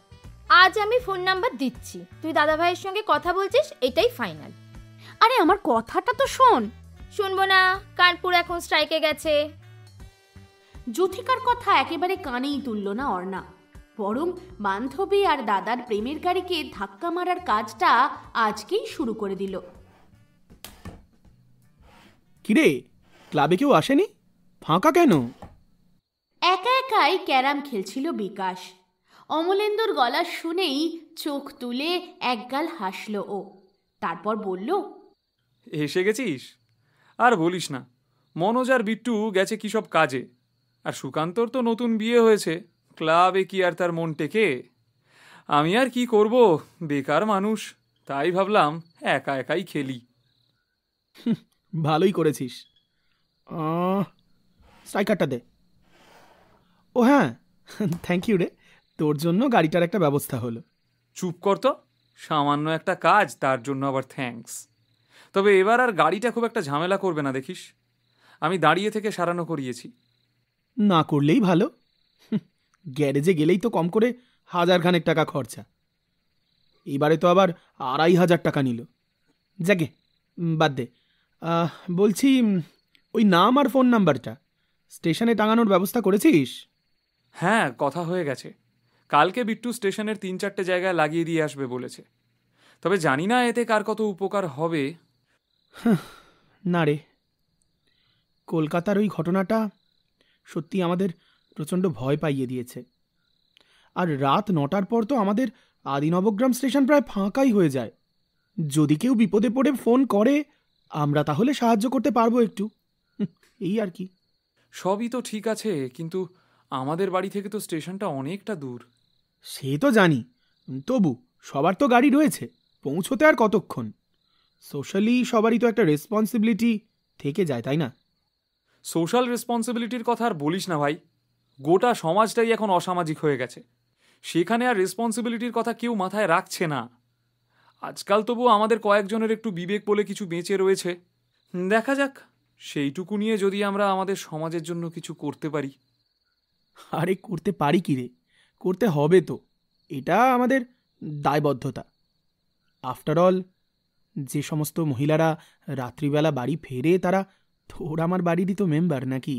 আজ আমি ফোন নাম্বার দিচ্ছি, তুই দাদা ভাইয়ের সঙ্গে কথা বলছিস, এটাই ফাইনাল। আরে আমার কথাটা তো শোন। শুনবো না, কানপুর এখন স্ট্রাইকে গেছে। জ্যোতিকার কথা একেবারে কানেই তুলল না অর্ণা। বরং বান্ধবী আর দাদার প্রেমের গাড়িকে ধাক্কা মারার কাজটা আজকেই শুরু করে দিল। কিরে, ক্লাবে কেউ আসেনি? ফাঁকা কেন? একা একাই ক্যারাম খেলছিল বিকাশ। অমলেন্দুর গলা শুনেই চোখ তুলে একগাল হাসল ও, তারপর বলল, এসে গেছিস? আর বলিস না, মনোজ আর বিট্টু গেছে কি সব কাজে, আর সুকান্তর তো নতুন বিয়ে হয়েছে, ক্লাবে কি আর তার মন টেকে? আমি আর কি করব, বেকার মানুষ, তাই ভাবলাম একা একাই খেলি। ভালোই করেছিস। স্ট্রাইকারটা দে। ও হ্যাঁ, থ্যাংক ইউ রে, তোর জন্য গাড়িটার একটা ব্যবস্থা হলো। চুপ কর তো, সামান্য একটা কাজ, তার জন্য আবার থ্যাঙ্কস। তবে এবার আর গাড়িটা খুব একটা ঝামেলা করবে না দেখিস, আমি দাঁড়িয়ে থেকে সারানো করিয়েছি। না করলেই ভালো, গ্যারেজে গেলেই তো কম করে 1000 টাকা খরচা, এবারে তো আবার 2500 টাকা নিল। যাকে বাদ দে। বলছি, ওই নাম আর ফোন নাম্বারটা স্টেশনে টাঙানোর ব্যবস্থা করেছিস? হ্যাঁ, কথা হয়ে গেছে, কালকে বিট্টু স্টেশনের 3-4টে জায়গায় লাগিয়ে দিয়ে আসবে বলেছে। তবে জানি না এতে কার কত উপকার হবে। না রে, কলকাতার ওই ঘটনাটা সত্যি আমাদের প্রচণ্ড ভয় পাইয়ে দিয়েছে। আর রাত 9টার পর তো আমাদের আদিনবগ্রাম স্টেশন প্রায় ফাঁকাই হয়ে যায়। যদি কেউ বিপদে পড়ে ফোন করে, আমরা তাহলে সাহায্য করতে পারবো একটু, এই আর কি। সবই তো ঠিক আছে, কিন্তু আমাদের বাড়ি থেকে তো স্টেশনটা অনেকটা দূর। সে তো জানি, তবু সবার তো গাড়ি রয়েছে, পৌঁছতে আর কতক্ষণ? সোশ্যালি সবারই তো একটা রেসপন্সিবিলিটি থেকে যায়, তাই না? সোশ্যাল রেসপন্সিবিলিটির কথা আর বলিস না ভাই, গোটা সমাজটাই এখন অসামাজিক হয়ে গেছে, সেখানে আর রেসপন্সিবিলিটির কথা কেউ মাথায় রাখছে না। আজকাল তবু আমাদের কয়েকজনের একটু বিবেক বলে কিছু বেঁচে রয়েছে। দেখা যাক, সেইটুকু নিয়ে যদি আমরা আমাদের সমাজের জন্য কিছু করতে পারি। আরে করতে পারি কি রে, করতে হবে তো, এটা আমাদের দায়বদ্ধতা। আফটার অল, যে সমস্ত মহিলারা রাত্রিবেলা বাড়ি ফেরে, তারা তোর আমার বাড়িরই তো মেম্বার, নাকি?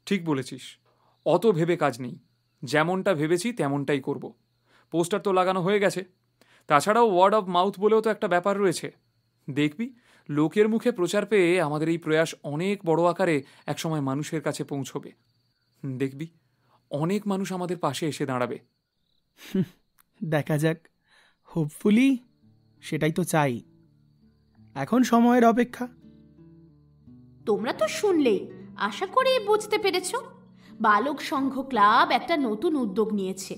ঠিক বলেছিস, অত ভেবে কাজ নেই, যেমনটা ভেবেছি তেমনটাই করব। পোস্টার তো লাগানো হয়ে গেছে, তাছাড়াও ওয়ার্ড অফ মাউথ বলেও তো একটা ব্যাপার রয়েছে। দেখবি, লোকের মুখে প্রচার পেয়ে আমাদের এই প্রয়াস অনেক বড় আকারে একসময় মানুষের কাছে পৌঁছবে। দেখবি, অনেক মানুষ আমাদের পাশে এসে দাঁড়াবে। দেখা যাক, হোপফুলি সেটাই তো চাই। এখন সময়ের অপেক্ষা। তোমরা তো শুনলেই, আশা করি বুঝতে পেরেছ। বালক সংঘ ক্লাব একটা নতুন উদ্যোগ নিয়েছে।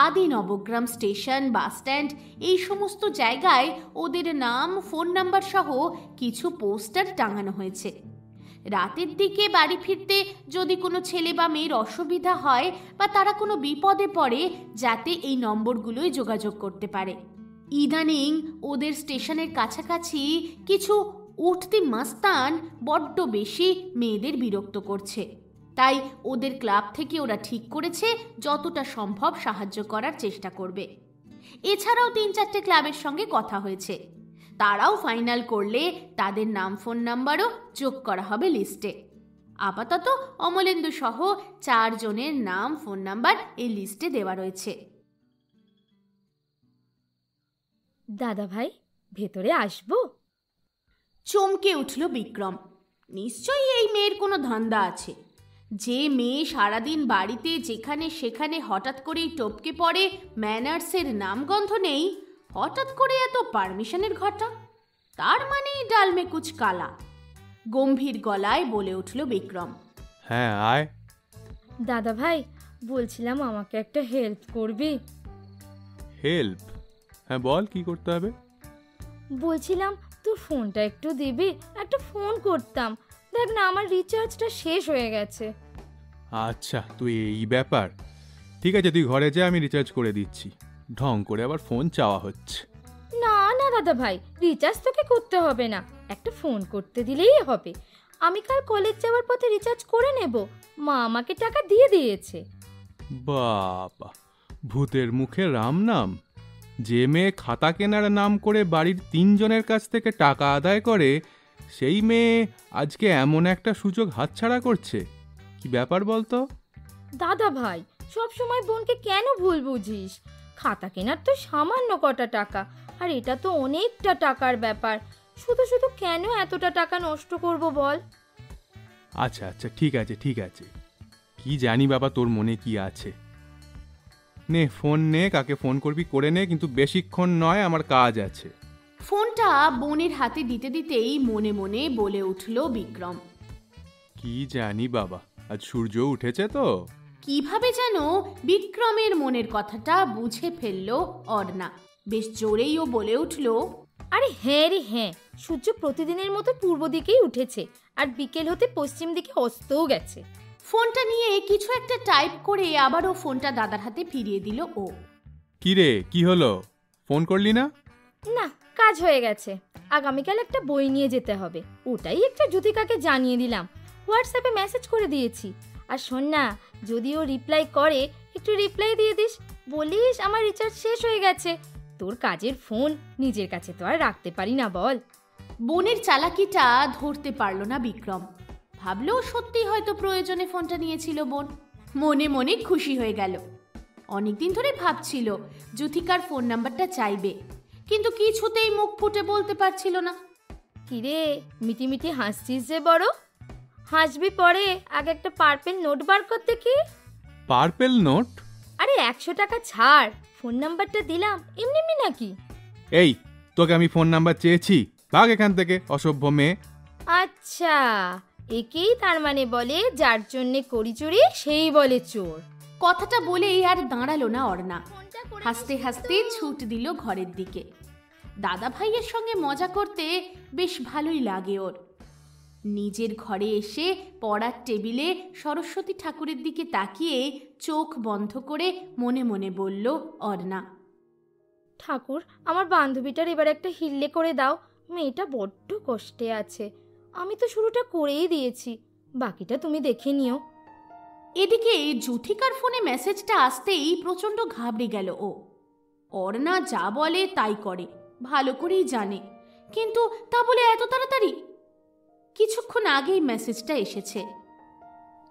আদি নবগ্রাম স্টেশন, বাসস্ট্যান্ড, এই সমস্ত জায়গায় ওদের নাম, ফোন নাম্বার সহ কিছু পোস্টার টাঙানো হয়েছে। রাতের দিকে বাড়ি ফিরতে যদি কোনো ছেলে বা মেয়ের অসুবিধা হয় বা তারা কোনো বিপদে পড়ে, যাতে এই নম্বরগুলোই যোগাযোগ করতে পারে। ইদানিং ওদের স্টেশনের কাছাকাছি কিছু উঠতি মাস্তান বড্ড বেশি মেয়েদের বিরক্ত করছে, তাই ওদের ক্লাব থেকে ওরা ঠিক করেছে যতটা সম্ভব সাহায্য করার চেষ্টা করবে। এছাড়াও 3-4টে ক্লাবের সঙ্গে কথা হয়েছে, তারাও ফাইনাল করলে তাদের নাম, ফোন নাম্বারও যোগ করা হবে লিস্টে। আপাতত অমলেন্দু সহ 4 জনের নাম, ফোন নাম্বার এই লিস্টে দেওয়া রয়েছে। দাদা ভাই, ভেতরে আসবো? চমকে উঠল বিক্রম। নিশ্চয়ই এই মেয়ের কোনো ধান্দা আছে। যে মেয়ে সারাদিন বাড়িতে যেখানে সেখানে হঠাৎ করেই টপকে পড়ে, ম্যানার্সের নামগন্ধ নেই, হঠাৎ করে এত পারমিশনের ঘটা, তার মানে ডালমে কুচ কালা। গম্ভীর গলায় বলে উঠল বিক্রম। হ্যাঁ, আয়। দাদা ভাই, বলছিলাম আমাকে একটা হেল্প করবি? হেল্প? হ্যাঁ বল, কি করতে হবে? বলছিলাম তোর ফোনটা একটু দিবি, একটা ফোন করতাম। দেখ না, আমার রিচার্জটা শেষ হয়ে গেছে। আচ্ছা, তুই এই ব্যাপার, ঠিক আছে, তুই ঘরে যা, আমি রিচার্জ করে দিচ্ছি। ঢং করে আবার ফোন চাওয়া হচ্ছে। না না দাদা ভাই, রিচার্জ তোকে করতে হবে না, একটা ফোন করতে দিলেই হবে। আমি কাল কলেজ যাওয়ার পথে রিচার্জ করে নেব, মা আমাকে টাকা দিয়ে দিয়েছে। বাবা, ভূতের মুখে রাম নাম। যে মেয়ে খাতা কেনার নাম করে বাড়ির 3 জনের কাছ থেকে টাকা আদায় করে, সেই মেয়ে আজকে এমন একটা সুযোগ হাতছাড়া করছে। কি ব্যাপার বলতো? দাদা ভাই, সব সময় বোনকে কেন ভুল বুঝিস? খাতা কেনার তো সামান্য কটা টাকা, আর এটা তো অনেকটা টাকার ব্যাপার। শুধু শুধু কেন এতটা টাকা নষ্ট করব বল? আচ্ছা আচ্ছা, ঠিক আছে ঠিক আছে, কি জানি বাবা তোর মনে কি আছে। নে ফোন নে, কাকে ফোন করবি করে নে, কিন্তু বেশিক্ষণ নয়, আমার কাজ আছে। ফোনটা বোনের হাতে দিতে দিতেই মনে মনে বলে উঠল বিক্রম। কি জানি বাবা, আজ সূর্য উঠেছে তো। কিভাবে যেন বিক্রমের মনের কথাটা বুঝে ফেলল অর্ণা। বেশ জোরেই ও বলে উঠল, আরে হ্যাঁ রে হ্যাঁ, সূর্য প্রতিদিনের মতো পূর্ব দিকেই উঠেছে, আর বিকেল হতে পশ্চিম দিকে অস্তও গেছে। ফোনটা নিয়ে কিছু একটা টাইপ করে আবারও ফোনটা দাদার হাতে ফিরিয়ে দিল ও। কি রে, কি হলো, ফোন করলি না? না, কাজ হয়ে গেছে। আগামীকাল একটা বই নিয়ে যেতে হবে, ওটাই একটা জ্যোতিকাকে জানিয়ে দিলাম। হোয়াটসঅ্যাপে মেসেজ করে দিয়েছি। আর শোন না, যদি ও রিপ্লাই করে একটু রিপ্লাই দিয়ে দিস, বলিস আমার রিচার্জ শেষ হয়ে গেছে। তোর কাজের ফোন নিজের কাছে তো আর রাখতে পারি না বল। বোনের চালাকিটা ধরতে পারল না বিক্রম। ভাবলো সত্যি হয়তো প্রয়োজনে ফোনটা নিয়েছিল বোন। মনে মনে খুশি হয়ে গেল। অনেকদিন ধরে ভাবছিল জ্যোতিকার ফোন নাম্বারটা চাইবে, কিন্তু কিছুতেই মুখ ফুটে বলতে পারছিল না। কিরে, মিটি মিটি হাসছিস যে বড়? হাসবি পরে, আগে একটা পার্পেল নোট বার করতে। কি পার্পেল নোট? আরে 100 টাকা ছাড়, ফোন নাম্বারটা দিলাম এমনি এমনি নাকি? এই, তোকে আমি ফোন নাম্বার চেয়েছি? ভাগ এখান থেকে, অসভ্য মেয়ে। আচ্ছা, একেই তার মানে বলে যার জন্যে করি চুরি সেই বলে চোর। কথাটা বলে আর দাঁড়ালো না অর্ণা। হাসতে হাসতে ছুট দিল ঘরের দিকে। দাদা ভাইয়ের সঙ্গে মজা করতে বেশ ভালোই লাগে ওর। নিজের ঘরে এসে পড়ার টেবিলে সরস্বতী ঠাকুরের দিকে তাকিয়ে চোখ বন্ধ করে মনে মনে বলল অর্ণা, ঠাকুর, আমার বান্ধবীটার এবার একটা হিল্লে করে দাও, মেয়েটা বড্ড কষ্টে আছে। আমি তো শুরুটা করেই দিয়েছি, বাকিটা তুমি দেখে নিও। এদিকে জ্যোতিকার ফোনে মেসেজটা আসতেই প্রচণ্ড ঘাবড়ে গেল ও। অর্ণা যা বলে তাই করে, ভালো করেই জানে, কিন্তু তা বলে এত তাড়াতাড়ি? কিছুক্ষণ আগেই মেসেজটা এসেছে,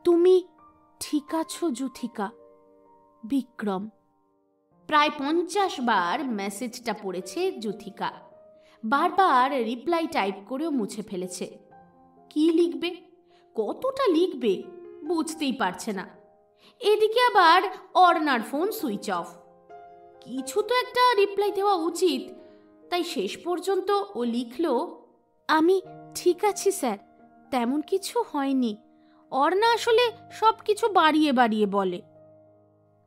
তুমি ঠিক আছো জ্যোতিকা, বিক্রম। প্রায় 50 বার মেসেজটা পড়েছে জ্যোতিকা। বারবার রিপ্লাই টাইপ করেও মুছে ফেলেছে। কি লিখবে, কতটা লিখবে বুঝতেই পারছে না। এদিকে আবার অর্ণার ফোন সুইচ অফ। কিছু তো একটা রিপ্লাই দেওয়া উচিত, তাই শেষ পর্যন্ত ও লিখল, আমি ঠিক আছি স্যার, তেমন কিছু হয়নি। অর্ণা আসলে সব কিছু বাড়িয়ে বাড়িয়ে বলে।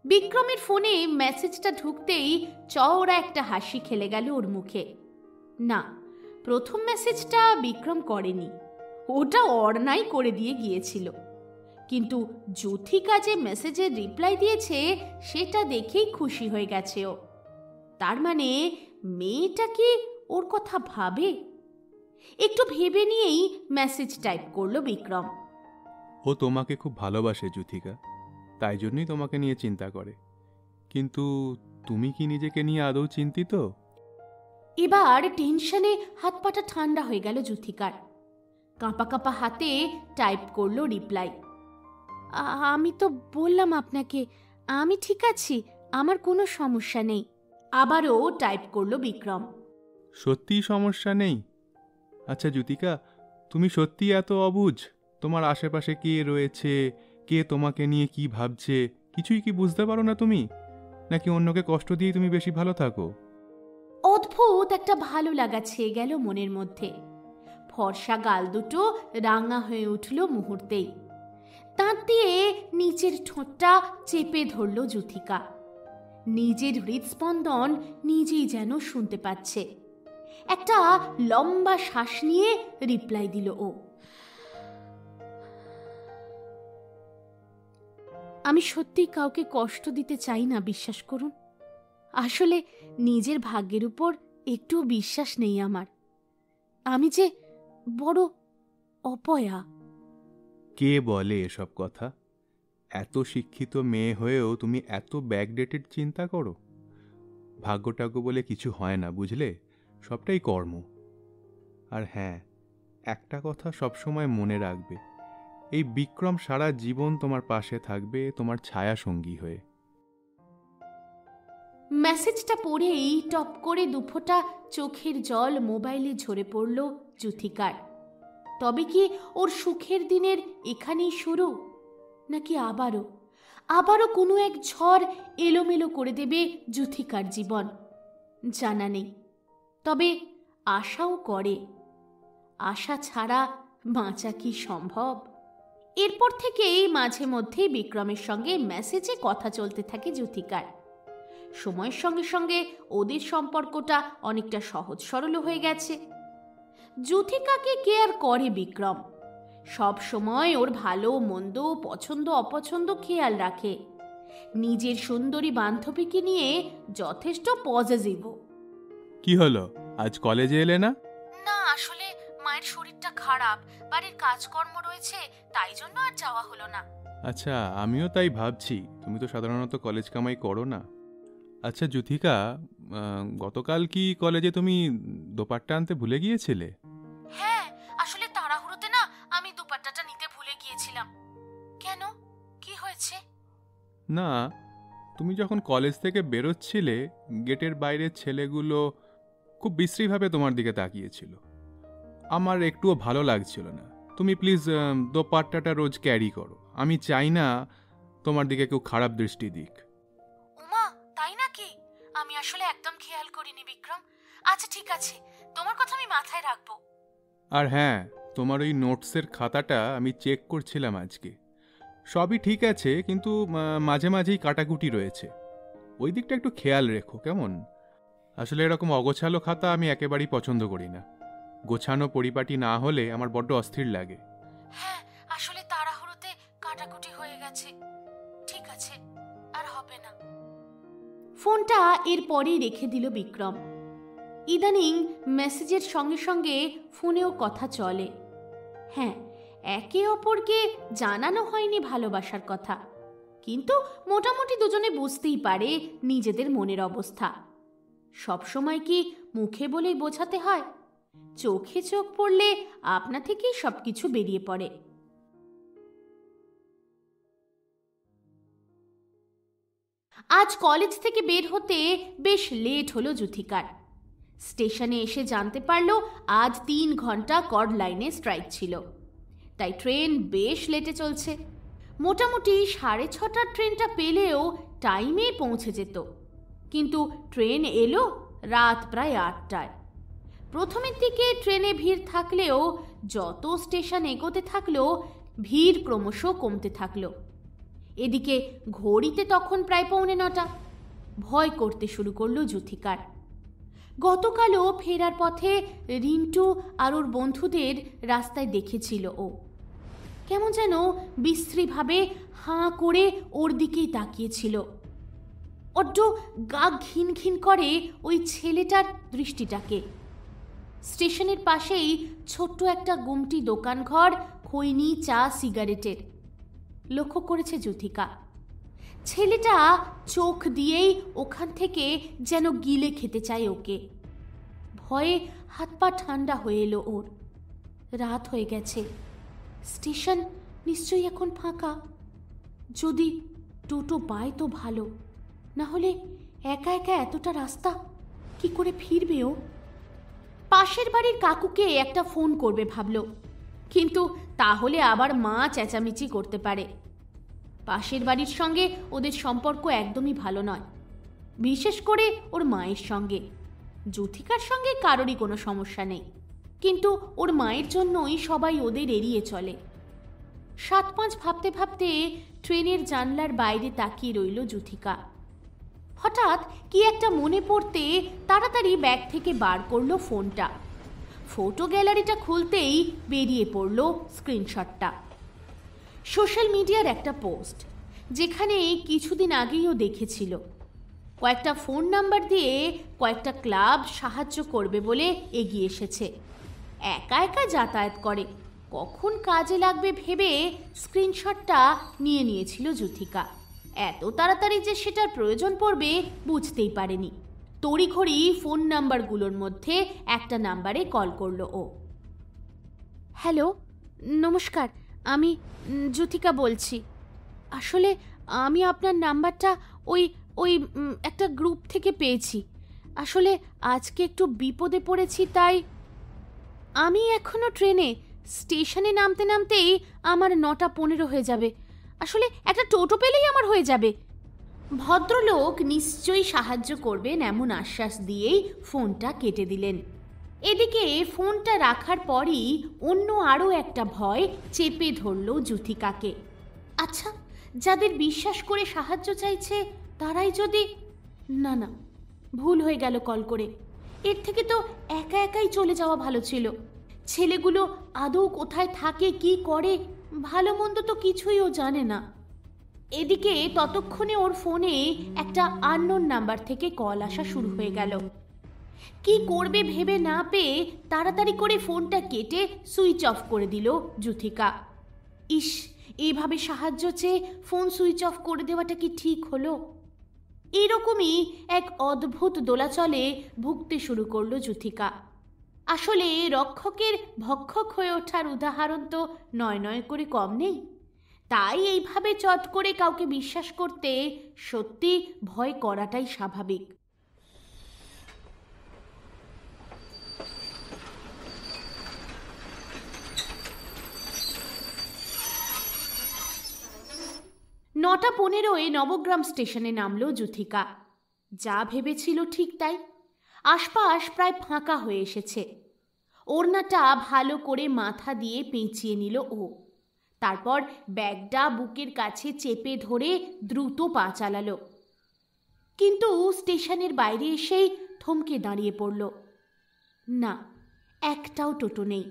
বিক্রমের ফোনে মেসেজটা ঢুকতেই চওড়া একটা হাসি খেলে গেল ওর মুখে। না, প্রথম মেসেজটা বিক্রম করেনি, ওটা অর্ণাই করে দিয়ে গিয়েছিল। কিন্তু জ্যোতিকা যে মেসেজের রিপ্লাই দিয়েছে সেটা দেখেই খুশি হয়ে গেছে ও। তার মানে মেয়েটা কি ওর কথা ভাবে? একটু ভেবে নিয়েই মেসেজ টাইপ করলো বিক্রম। ও তোমাকে খুব ভালোবাসে জ্যোতিকা, তাই জন্যই তোমাকে নিয়ে চিন্তা করে। কিন্তু তুমি কি নিজেকে নিয়ে আদৌ চিন্তিত? এবার টেনশনে হাত পাটা ঠান্ডা হয়ে গেল জ্যোতিকার। কাঁপা কাঁপা হাতে টাইপ করলো রিপ্লাই, আমি তো বললাম আপনাকে আমি ঠিক আছি, আমার কোনো সমস্যা নেই। আবারও টাইপ করলো বিক্রম, সত্যিই সমস্যা নেই? আচ্ছা জ্যোতিকা, তুমি সত্যি এত অবুঝ? তোমার আশেপাশে কে রয়েছে, কে তোমাকে নিয়ে কি ভাবছে, কিছুই কি বুঝতে পারো না তুমি? নাকি অন্যকে কষ্ট দিয়ে তুমি বেশি ভালো থাকো? অদ্ভুত একটা ভালো লাগা ছেয়ে গেল মনের মধ্যে। ফর্সা গাল দুটো রাঙা হয়ে উঠল মুহূর্তেই। দাঁত দিয়ে নিচের ঠোঁটটা চেপে ধরল জ্যোতিকা। নিজের হৃদস্পন্দন নিজেই যেন শুনতে পাচ্ছে। একটা লম্বা শ্বাস নিয়ে রিপ্লাই দিল ও, আমি সত্যি কাউকে কষ্ট দিতে চাই না, বিশ্বাস করুন। আসলে নিজের ভাগ্যের উপর একটু বিশ্বাস নেই আমার। আমি যে বড় অপয়া। কে বলে এসব কথা? এত শিক্ষিত মেয়ে হয়েও তুমি এত ব্যাকডেটেড চিন্তা করো? ভাগ্যটাগ্য বলে কিছু হয় না, বুঝলে? সবটাই কর্ম। আর হ্যাঁ, একটা কথা সবসময় মনে রাখবে, এই বিক্রম সারা জীবন তোমার পাশে থাকবে, তোমার ছায়া সঙ্গী হয়ে। মেসেজটা পড়েই টপ করে দুফোঁটা চোখের জল মোবাইলে ঝরে পড়ল যুথিকার। তবে কি ওর সুখের দিনের এখানেই শুরু, নাকি আবারও কোনো এক ঝড় এলোমেলো করে দেবে যুথিকার জীবন? জানা নেই, তবে আশাও করে। আশা ছাড়া বাঁচা কি সম্ভব? এরপর থেকেই মাঝে মধ্যে বিক্রমের সঙ্গে মেসেজে কথা চলতে থাকে যুথিকার। সময়ের সঙ্গে সঙ্গে ওদের সম্পর্কটা অনেকটা সহজ সরল হয়ে গেছে। যুথিকাকে কেয়ার করে বিক্রম, সব সময় ওর ভালো মন্দ, পছন্দ অপছন্দ খেয়াল রাখে। নিজের সুন্দরী বান্ধবীকে নিয়ে যথেষ্ট পজিটিভ। কি হলো, আজ কলেজে এলে না? না, আসলে মায়ের শরীরটা খারাপ, বাড়ির কাজকর্ম রয়েছে, তাই জন্য আর যাওয়া হলো না। আচ্ছা, আমিও তাই ভাবছি, তুমি তো সাধারণত কলেজ কামাই করো না। আচ্ছা যুথিকা, গতকাল কি কলেজে তুমি দোপাট্টা আনতে ভুলে গিয়েছিলে? হ্যাঁ, আসলে তাড়াহুড়োতে না আমি দুপাট্টাটা নিতে ভুলে গিয়েছিলাম। কেন, কি হয়েছে? না, তুমি যখন কলেজ থেকে বেরোচ্ছিলে গেটের বাইরের ছেলেগুলো খুব বিশ্রীভাবে তোমার দিকে তাকিয়েছিল। আমার একটুও ভালো লাগছিল না। তুমি প্লিজ দোপাট্টাটা রোজ ক্যারি করো, আমি চাই না তোমার দিকে কেউ খারাপ দৃষ্টি দিক। উমা, তাই নাকি? আমি আসলে একদম খেয়াল করিনি বিক্রম। আচ্ছা ঠিক আছে, তোমার কথা আমি মাথায় রাখবো। আর হ্যাঁ, তোমার ওই নোটসের খাতাটা আমি চেক করছিলাম আজকে, সবই ঠিক আছে, কিন্তু মাঝে মাঝেই কাটাকুটি রয়েছে। ওই দিকটা একটু খেয়াল রেখো, কেমন? আসলে এরকম অগোছালো খাতা আমি একেবারেই পছন্দ করি না। গোছানো পরিপাটি না হলে আমার বড্ড অস্থির লাগে। হ্যাঁ, আসলে তাড়াহুড়োতে কাটাকুটি হয়ে গেছে। ঠিক আছে, আর হবে না। ফোনটা এরপরেই রেখে দিল বিক্রম। ইদানিং মেসেজের সঙ্গে সঙ্গে ফোনেও কথা চলে। হ্যাঁ, একে অপরকে জানানো হয়নি ভালোবাসার কথা, কিন্তু মোটামুটি দুজনে বুঝতেই পারে নিজেদের মনের অবস্থা। সবসময় কি মুখে বলেই বোঝাতে হয়? চোখে চোখ পড়লে আপনা থেকেই সবকিছু বেরিয়ে পড়ে। আজ কলেজ থেকে বের হতে বেশ লেট হলো যুথিকার। স্টেশনে এসে জানতে পারলো আজ 3 ঘন্টা কর্ড লাইনে স্ট্রাইক ছিল, তাই ট্রেন বেশ লেটে চলছে। মোটামুটি 6:30টার ট্রেনটা পেলেও টাইমে পৌঁছে যেত, কিন্তু ট্রেন এলো রাত প্রায় 8টায়। প্রথমের দিকে ট্রেনে ভিড় থাকলেও যত স্টেশন এগোতে থাকলো ভিড় ক্রমশ কমতে থাকলো। এদিকে ঘড়িতে তখন প্রায় 8:45। ভয় করতে শুরু করলো যুথিকার। গতকালও ফেরার পথে রিন্টু আর ওর বন্ধুদের রাস্তায় দেখেছিল ও। কেমন যেন বিশ্রীভাবে হাঁ করে ওর দিকেই তাকিয়েছিল। অড্ড গা ঘিন ঘিন করে ওই ছেলেটার দৃষ্টিটাকে। স্টেশনের পাশেই ছোট্ট একটা গুমটি দোকানঘর, খৈনি, চা, সিগারেটের। লক্ষ্য করেছে যুথিকা। ছেলেটা চোখ দিয়েই ওখান থেকে যেন গিলে খেতে চায় ওকে। ভয়ে হাত পা ঠান্ডা হয়ে এলো ওর। রাত হয়ে গেছে, স্টেশন নিশ্চয়ই এখন ফাঁকা। যদি টোটো পায় তো ভালো, না হলে একা একা এতটা রাস্তা কি করে ফিরবে ও? পাশের বাড়ির কাকুকে একটা ফোন করবে ভাবল, কিন্তু তাহলে আবার মা চেঁচামেচি করতে পারে। পাশের বাড়ির সঙ্গে ওদের সম্পর্ক একদমই ভালো নয়, বিশেষ করে ওর মায়ের সঙ্গে। যুথিকার সঙ্গে কারোরই কোনো সমস্যা নেই, কিন্তু ওর মায়ের জন্যই সবাই ওদের এড়িয়ে চলে। 7-5 ভাবতে ভাবতে ট্রেনের জানলার বাইরে তাকিয়ে রইল যুথিকা। হঠাৎ কি একটা মনে পড়তে তাড়াতাড়ি ব্যাগ থেকে বার করলো ফোনটা। ফটো গ্যালারিটা খুলতেই বেরিয়ে পড়ল স্ক্রিনশটটা। সোশ্যাল মিডিয়ার একটা পোস্ট, যেখানে কিছুদিন আগেই ও দেখেছিল। কয়েকটা ফোন নাম্বার দিয়ে কয়েকটা ক্লাব সাহায্য করবে বলে এগিয়ে এসেছে। একা একা যাতায়াত করে, কখন কাজে লাগবে ভেবে স্ক্রিনশটটা নিয়ে নিয়েছিল যুথিকা। এত তাড়াতাড়ি যে সেটার প্রয়োজন পড়বে বুঝতেই পারেনি। তড়িঘড়ি ফোন নাম্বারগুলোর মধ্যে একটা নাম্বারে কল করলো ও। হ্যালো, নমস্কার, আমি জ্যোতিকা বলছি। আসলে আমি আপনার নাম্বারটা ওই ওই একটা গ্রুপ থেকে পেয়েছি। আসলে আজকে একটু বিপদে পড়েছি, তাই আমি এখনো ট্রেনে। স্টেশনে নামতে নামতেই আমার 9:15 হয়ে যাবে। আসলে একটা টোটো পেলেই আমার হয়ে যাবে। ভদ্রলোক নিশ্চয়ই সাহায্য করবেন এমন আশ্বাস দিয়েই ফোনটা কেটে দিলেন। এদিকে ফোনটা রাখার পরই অন্য আরও একটা ভয় চেপে ধরল জ্যোতিকাকে। আচ্ছা, যাদের বিশ্বাস করে সাহায্য চাইছে তারাই যদি... না না, ভুল হয়ে গেল কল করে। এর থেকে তো একা একাই চলে যাওয়া ভালো ছিল। ছেলেগুলো আদৌ কোথায় থাকে, কি করে, ভালো মন্দ তো কিছুই ও জানে না। এদিকে ততক্ষণে ওর ফোনে একটা আননোন নাম্বার থেকে কল আসা শুরু হয়ে গেল। কি করবে ভেবে না পেয়ে তাড়াতাড়ি করে ফোনটা কেটে সুইচ অফ করে দিল জ্যোতিকা। ইস, এইভাবে সাহায্য চেয়ে ফোন সুইচ অফ করে দেওয়াটা কি ঠিক হলো? এইরকমই এক অদ্ভুত দোলাচলে ভুগতে শুরু করলো জ্যোতিকা। আসলে রক্ষকের ভক্ষক হয়ে ওঠার উদাহরণ তো নয় নয় করে কম নেই। তাই এইভাবে চট করে কাউকে বিশ্বাস করতে সত্যি ভয় করাটাই স্বাভাবিক। নটা 15 নবগ্রাম স্টেশনে নামলো জ্যোতিকা। যা ভেবেছিল ঠিক তাই। আশপাশ প্রায় ফাঁকা হয়ে এসেছে। ওড়নাটা ভালো করে মাথা দিয়ে পেঁচিয়ে নিল ও। তারপর ব্যাগটা বুকের কাছে চেপে ধরে দ্রুত পা চালালো। কিন্তু স্টেশনের বাইরে এসেই থমকে দাঁড়িয়ে পড়ল। না, একটাও টোটো নেই।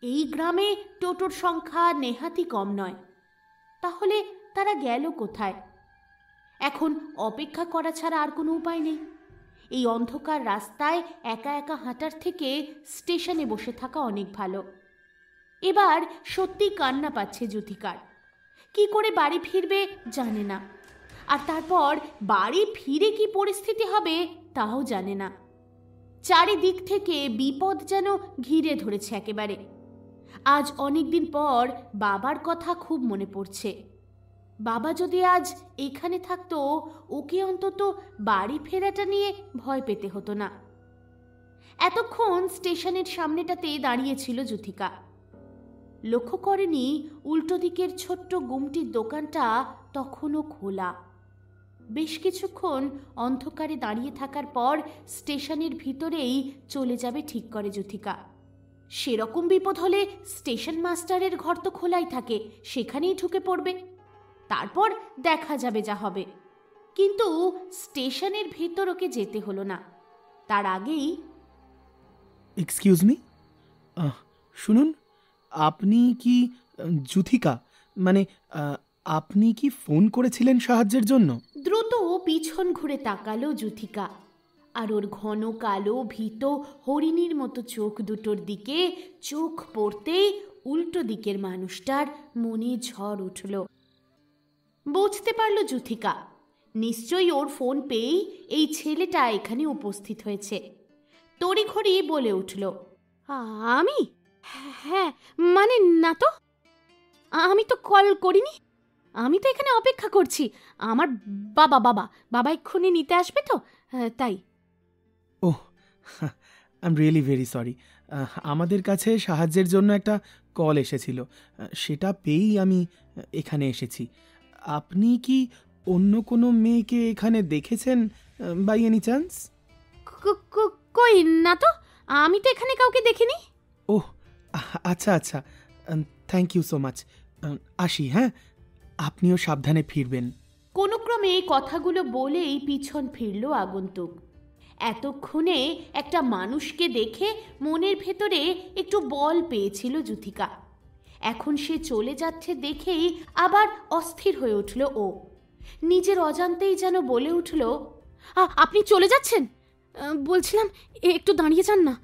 এই গ্রামে টোটোর সংখ্যা নেহাতি কম নয়। তাহলে তারা গেল কোথায়? এখন অপেক্ষা করা ছাড়া আর কোনো উপায় নেই। এই অন্ধকার রাস্তায় একা একা হাঁটার থেকে স্টেশনে বসে থাকা অনেক ভালো। এবার সত্যি কান্না পাচ্ছে জ্যোতিকার। কি করে বাড়ি ফিরবে জানে না, আর তারপর বাড়ি ফিরে কি পরিস্থিতি হবে তাও জানে না। চারিদিক থেকে বিপদ যেন ঘিরে ধরেছে একেবারে। আজ অনেকদিন পর বাবার কথা খুব মনে পড়ছে। বাবা যদি আজ এখানে থাকতো, ওকে অন্তত বাড়ি ফেরাটা নিয়ে ভয় পেতে হতো না। এতক্ষণ স্টেশনের সামনেটাতে দাঁড়িয়েছিল জ্যোতিকা। লক্ষ্য করেনি উল্টো দিকের ছোট্ট গুমটির দোকানটা তখনও খোলা। বেশ কিছুক্ষণ অন্ধকারে দাঁড়িয়ে থাকার পর স্টেশনের ভিতরেই চলে যাবে ঠিক করে জ্যোতিকা। সেরকম বিপদ হলে স্টেশন মাস্টারের ঘর তো খোলাই থাকে, সেখানেই ঢুকে পড়বে। তারপর দেখা যাবে যা হবে। কিন্তু স্টেশনের ভিতর ওকে যেতে হলো না। তার আগেই... এক্সকিউজ মি, শুনুন, আপনি কি জ্যোতিকা? মানে আপনি কি ফোন করেছিলেন সাহায্যের জন্য? দ্রুত পিছন ঘুরে তাকালো জ্যোতিকা, আর ওর ঘন কালো ভীত হরিণীর মতো চোখ দুটোর দিকে চোখ পড়তেই উল্টো দিকের মানুষটার মনে ঝড় উঠল। বুঝতে পারল জ্যোতিকা, নিশ্চয়ই ওর ফোন পেয়েই এই ছেলেটা এখানে উপস্থিত হয়েছে। তড়িঘড়ি বলে উঠল, আমি? হ্যাঁ, মানে না তো, আমি তো কল করিনি। আমি তো এখানে অপেক্ষা করছি। আমার বাবা এক্ষুনি নিতে আসবে তো, তাই। Oh, I am really very sorry. আমাদের কাছে সাহায্যের জন্য একটা কল এসেছিল, সেটা পেয়েই আমি এখানে এসেছি। আপনি কি অন্য কোনো মেয়েকে এখানে দেখেছেন বাই এনি চান্স? কই না তো, আমি তো এখানে কাউকে দেখিনি। ওহ, আচ্ছা আচ্ছা, থ্যাংক ইউ সো মাচ। আসি, হ্যাঁ, আপনিও সাবধানে ফিরবেন। কোনো ক্রমে কথাগুলো বলেই পিছন ফিরল আগন্তুক। এতক্ষণে একটা মানুষকে দেখে মনের ভেতরে একটু বল পেয়েছিল জ্যোতিকা। এখন সে চলে যাচ্ছে দেখেই আবার অস্থির হয়ে উঠল ও। নিজের অজান্তেই যেন বলে উঠল, আপনি চলে যাচ্ছেন? বলছিলাম একটু দাঁড়িয়ে যান না।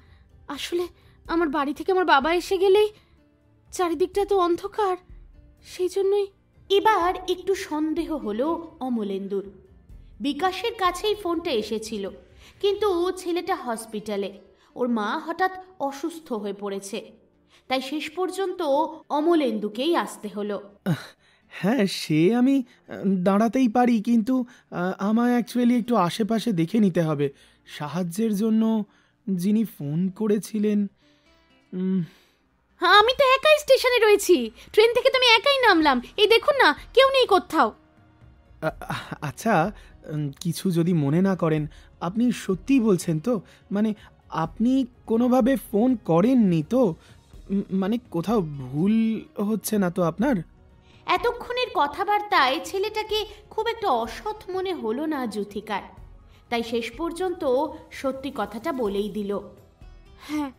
আসলে আমার বাড়ি থেকে আমার বাবা এসে গেলেই চারিদিকটা তো অন্ধকার, সেই জন্যই। এবার একটু সন্দেহ হলো অমলেন্দুর। বিকাশের কাছেই ফোনটা এসেছিল, কিন্তু ছেলেটা হসপিটালে। ওর মা হঠাৎ অসুস্থ হয়ে পড়েছে। তাই শেষ পর্যন্ত অমলেন্দুকেই আসতে হলো। হ্যাঁ, সে আমি দাঁড়াতেই পারি, কিন্তু আমায় অ্যাকচুয়ালি একটু আশেপাশে দেখে নিতে হবে। সাহায্যের জন্য যিনি ফোন করেছিলেন, হ্যাঁ, আমি তো একাই স্টেশনে রয়েছি। ট্রেন থেকে তো আমি একাই নামলাম। এই দেখুন না, কেউ নেই কোথাও। আচ্ছা, কিছু যদি মনে না করেন, আপনি সত্যিই বলছেন তো? মানে আপনি কোনোভাবে ফোন করেননি তো? মানে কোথাও ভুল হচ্ছে না তো আপনার? এতক্ষণের কথাবার্তায় ছেলেটাকে খুব একটা অসৎ মনে হলো না যুথিকার, তাই শেষ পর্যন্ত সত্যি কথাটা বলেই দিল। হ্যাঁ,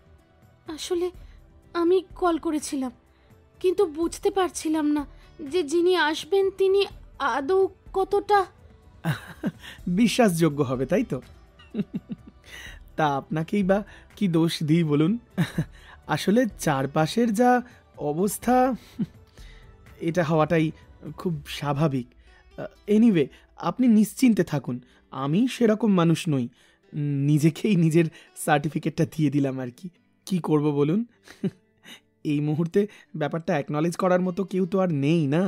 আসলে আমি কল করেছিলাম, কিন্তু বুঝতে পারছিলাম না যে যিনি আসবেন তিনি আদৌ কতটা বিশ্বাসযোগ্য হবে, তাই তো? তা আপনাকেই বা কি দোষ দিই বলুন? আসলে চারপাশের যা অবস্থা, এটা হওয়াটাই খুব স্বাভাবিক। এনিওয়ে, আপনি নিশ্চিন্তে থাকুন, আমি সেরকম মানুষ নই। নিজেকেই নিজের সার্টিফিকেটটা দিয়ে দিলাম আর কি। কি করব বলুন? এই মুহূর্তে ব্যাপারটা অ্যাকনলেজ করার মতো কেউ তো আর নেই, না?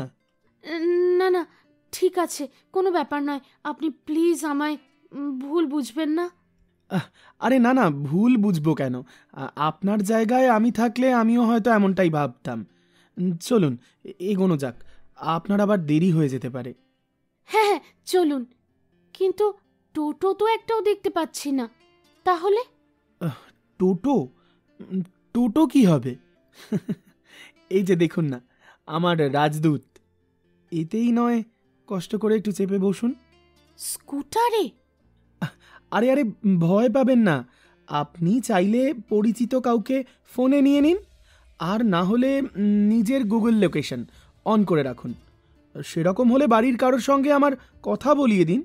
না না, ঠিক আছে, কোনো ব্যাপার নয়। আপনি প্লিজ আমায় ভুল বুঝবেন না। আরে না না, ভুল বুঝবো কেন? আপনার জায়গায় আমি থাকলে আমিও হয়তো এমনটাই ভাবতাম। চলুন এগোনো যাক, আপনার আবার দেরি হয়ে যেতে পারে। হ্যাঁ হ্যাঁ, চলুন। কিন্তু টোটো তো একটাও দেখতে পাচ্ছি না। তাহলে টোটো? টোটো কি হবে? এই যে দেখুন না, আমার রাজদূত। এতেই নয় কষ্ট করে একটু চেপে বসুন। স্কুটারে? আরে আরে, ভয় পাবেন না। আপনি চাইলে পরিচিত কাউকে ফোনে নিয়ে নিন, আর না হলে নিজের গুগল লোকেশন অন করে রাখুন। সেরকম হলে বাড়ির কারোর সঙ্গে আমার কথা বলিয়ে দিন।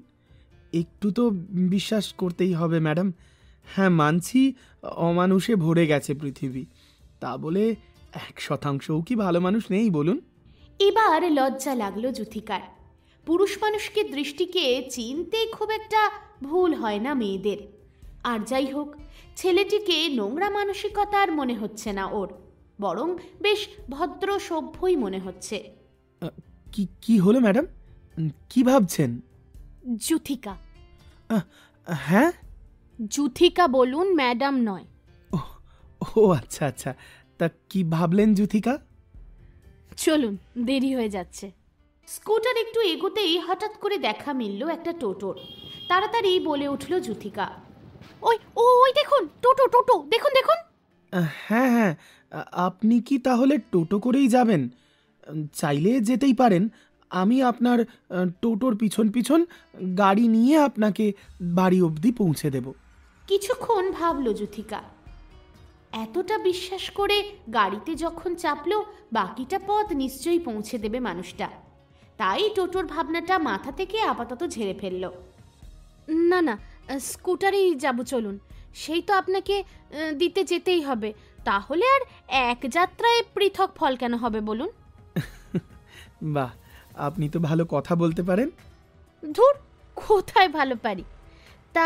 একটু তো বিশ্বাস করতেই হবে ম্যাডাম। হ্যাঁ, মানছি অমানুষে ভরে গেছে পৃথিবী, তা বলে 1%ও কি ভালো মানুষ নেই বলুন? এবার লজ্জা লাগলো যুথিকার। পুরুষ মানুষকে দৃষ্টিকে চিনতে খুব একটা ভুল হয় না মেয়েদের। আর যাই হোক, ছেলেটিকে নোংরা মানসিকতার মনে হচ্ছে না ওর, বরং বেশ ভদ্র সভ্যই মনে হচ্ছে। কি হলো ম্যাডাম? কি ভাবছেন? যুথিকা। হ্যাঁ, যুথিকা বলুন, ম্যাডাম নয়। ও আচ্ছা আচ্ছা, তা কি ভাবলেন যুথিকা? চলুন, দেরি হয়ে যাচ্ছে। স্কুটার একটু এগোতেই হঠাৎ করে দেখা মিলল একটা টোটোর। তাড়াতাড়ি বলে উঠল যুথিকা, ওই ওই দেখুন, টোটো টোটো, দেখুন দেখুন। হ্যাঁ হ্যাঁ, আপনি কি তাহলে টোটো করেই যাবেন? চাইলে যেতেই পারেন। আমি আপনার টোটোর পিছন পিছন গাড়ি নিয়ে আপনাকে বাড়ি অবধি পৌঁছে দেব। কিছুক্ষণ ভাবল যুথিকা। এতটা বিশ্বাস করে গাড়িতে যখন চাপলো, বাকিটা পথ নিশ্চয়ই পৌঁছে দেবে মানুষটা। তাই টোটোর ভাবনাটা মাথা থেকে আপাতত ঝেড়ে ফেলল। না না, স্কুটারেই যাব, চলুন। সেই তো আপনাকে দিতে যেতেই হবে, তাহলে আর এক যাত্রায় পৃথক ফল কেন হবে বলুন? বাহ, আপনি তো ভালো কথা বলতে পারেন। ধুর, কোথায় ভালো পারি? তা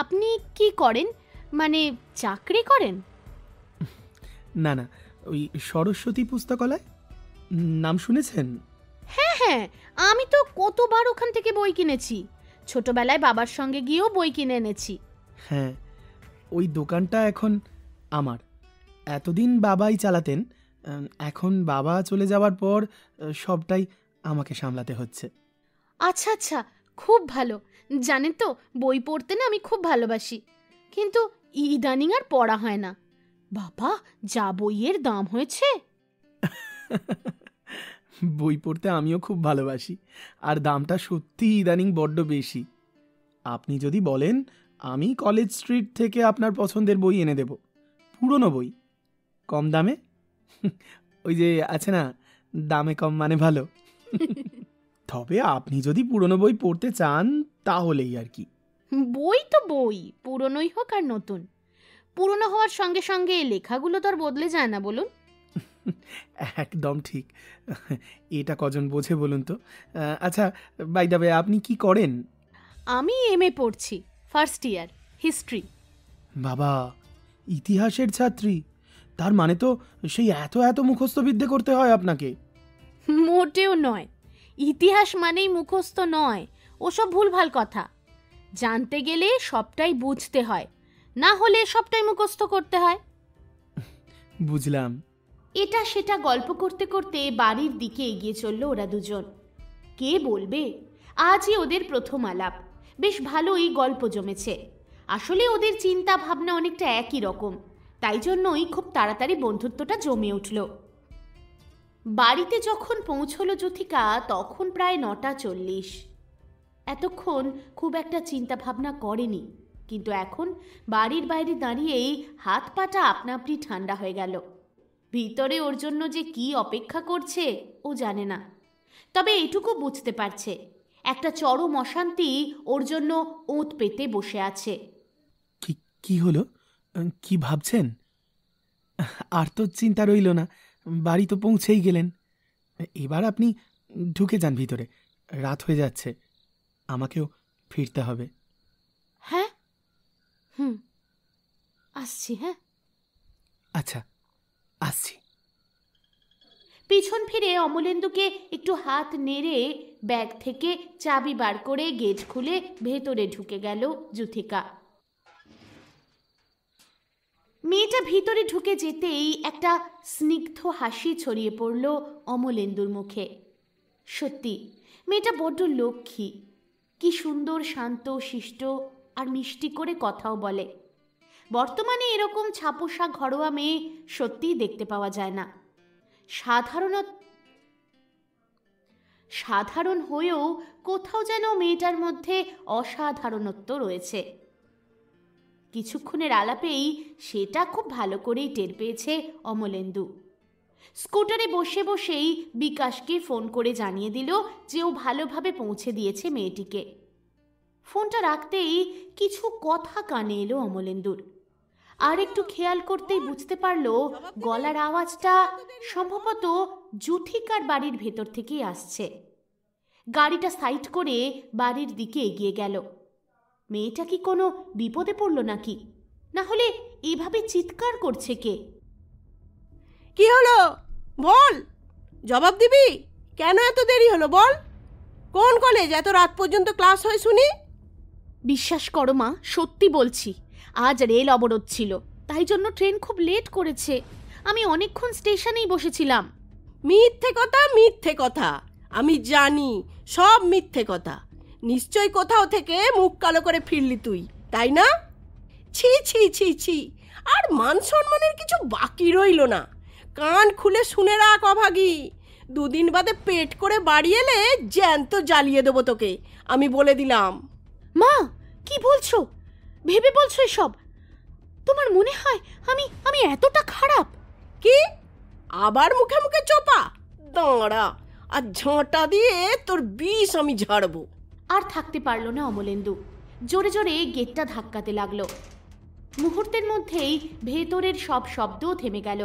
আপনি কি করেন? মানে চাকরি করেন? না না, ওই সরস্বতী পুস্তকালয় নাম শুনেছেন? হ্যাঁ হ্যাঁ, আমি তো কতবার ওখান থেকে বই কিনেছি। ছোটবেলায় বাবার সঙ্গে গিয়েও বই কিনে এনেছি। হ্যাঁ, ওই দোকানটা এখন আমার। এতদিন বাবাই চালাতেন, এখন বাবা চলে যাওয়ার পর সবটাই আমাকে সামলাতে হচ্ছে। আচ্ছা আচ্ছা, খুব ভালো। জানেন তো, বই পড়তে না আমি খুব ভালোবাসি, কিন্তু ইদানিং আর পড়া হয় না। বাবা, যা বইয়ের দাম হয়েছে! বই পড়তে আমিও খুব ভালোবাসি, আর দামটা সত্যি ইদানিং বড্ড বেশি। আপনি যদি বলেন, আমি কলেজ স্ট্রিট থেকে আপনার পছন্দের বই এনে দেব, পুরনো বই, কম দামে। ওই যে আছে না, দামে কম মানে ভালো। তবে আপনি যদি পুরনো বই পড়তে চান তাহলেই আর কি। বই তো বই, পুরনোই হোক আর নতুন। পুরনো হওয়ার সঙ্গে সঙ্গে লেখাগুলো তো আর বদলে যায় না বলুন। একদম ঠিক। এটা কজন বোঝে বলুন তো? আচ্ছা, বাই দ্য ওয়ে, আপনি কি করেন? আমি MA পড়ছি, ফার্স্ট ইয়ার, হিস্ট্রি। বাবা, ইতিহাসের ছাত্রী! তার মানে তো সেই এত এত মুখস্থ বিদ্যে করতে হয় আপনাকে। মোটেও নয়, ইতিহাস মানেই মুখস্থ নয়, ওসব ভুলভাল কথা। জানতে গেলে সবটাই বুঝতে হয়, না হলে সবটাই মুখস্থ করতে হয়। বুঝলাম। এটা সেটা গল্প করতে করতে বাড়ির দিকে এগিয়ে চলল ওরা দুজন। কে বলবে আজই ওদের প্রথম আলাপ, বেশ ভালোই গল্প জমেছে। আসলে ওদের চিন্তা ভাবনা অনেকটা একই রকম, তাই জন্যই খুব তাড়াতাড়ি বন্ধুত্বটা জমে উঠল। বাড়িতে যখন পৌঁছলো যুথিকা তখন প্রায় 9:40। এতক্ষণ খুব একটা চিন্তা ভাবনা করেনি, কিন্তু এখন বাড়ির বাইরে দাঁড়িয়েই হাত পাটা আপনা আপনি ঠান্ডা হয়ে গেল। ভিতরে ওর জন্য যে কি অপেক্ষা করছে ও জানে না, তবে এটুকু বুঝতে পারছে একটা চরম অশান্তি ওর জন্য ওঁত পেতে বসে আছে। কি হলো? কি ভাবছেন? আর তো চিন্তা রইল না, বাড়ি তো পৌঁছেই গেলেন। এবার আপনি ঢুকে যান ভিতরে, রাত হয়ে যাচ্ছে, আমাকেও ফিরতে হবে। হ্যাঁ, আসছি। হ্যাঁ, আচ্ছা, আসছি। পিছন ফিরে অমলেন্দুকে একটু হাত নেড়ে ব্যাগ থেকে চাবি বার করে গেট খুলে ভেতরে ঢুকে গেল যুথিকা। মেয়েটা ভিতরে ঢুকে যেতেই একটা স্নিগ্ধ হাসি ছড়িয়ে পড়ল অমলেন্দুর মুখে। সত্যি মেয়েটা বড্ড লক্ষ্মী, কি সুন্দর শান্ত শিষ্ট আর মিষ্টি করে কথাও বলে। বর্তমানে এরকম ছাপোষা ঘরোয়া মেয়ে সত্যিই দেখতে পাওয়া যায় না। সাধারণ হয়েও কোথাও যেন মেয়েটার মধ্যে অসাধারণত্ব রয়েছে। কিছুক্ষণের আলাপেই সেটা খুব ভালো করেই টের পেয়েছে অমলেন্দু। স্কুটারে বসে বসেই বিকাশকে ফোন করে জানিয়ে দিল যে ও ভালোভাবে পৌঁছে দিয়েছে মেয়েটিকে। ফোনটা রাখতেই কিছু কথা কানে এলো অমলেন্দুর। আর একটু খেয়াল করতেই বুঝতে পারল গলার আওয়াজটা সম্ভবত যুথিকার বাড়ির ভেতর থেকেই আসছে। গাড়িটা সাইড করে বাড়ির দিকে এগিয়ে গেল। মেয়েটা কি কোনো বিপদে পড়ল নাকি? না হলে এভাবে চিৎকার করছে কে? কি হলো বল, জবাব দিবি। কেন এত দেরি হলো বল? কোন কলেজ এত রাত পর্যন্ত ক্লাস হয় শুনি? বিশ্বাস করো মা, সত্যি বলছি, আজ রেল অবরোধ ছিল, তাই জন্য ট্রেন খুব লেট করেছে। আমি অনেকক্ষণ স্টেশনেই বসেছিলাম। মিথ্যে কথা, মিথ্যে কথা, আমি জানি সব মিথ্যে কথা। নিশ্চয় কোথাও থেকে মুখ কালো করে ফিরলি তুই, তাই না? ছি ছি ছি ছি, আর মান সম্মানের কিছু বাকি রইল না। কান খুলে শুনে রাখ অভাগী, 2 দিন বাদে পেট করে বাড়ি এলে জ্যান্ত জ্বালিয়ে দেবো তোকে, আমি বলে দিলাম। মা, কি বলছো? ভেবে বলছো এসব? তোমার মনে হয় আমি এতটা খারাপ? কি আবার মুখে মুখে চোপা? দাঁড়া, আর ঝাঁটা দিয়ে তোর বিষ আমি ঝাড়বো। আর থাকতে পারল না অমলেন্দু, জোরে জোরে গেটটা ধাক্কাতে লাগলো। মুহূর্তের মধ্যেই ভেতরের সব শব্দও থেমে গেল।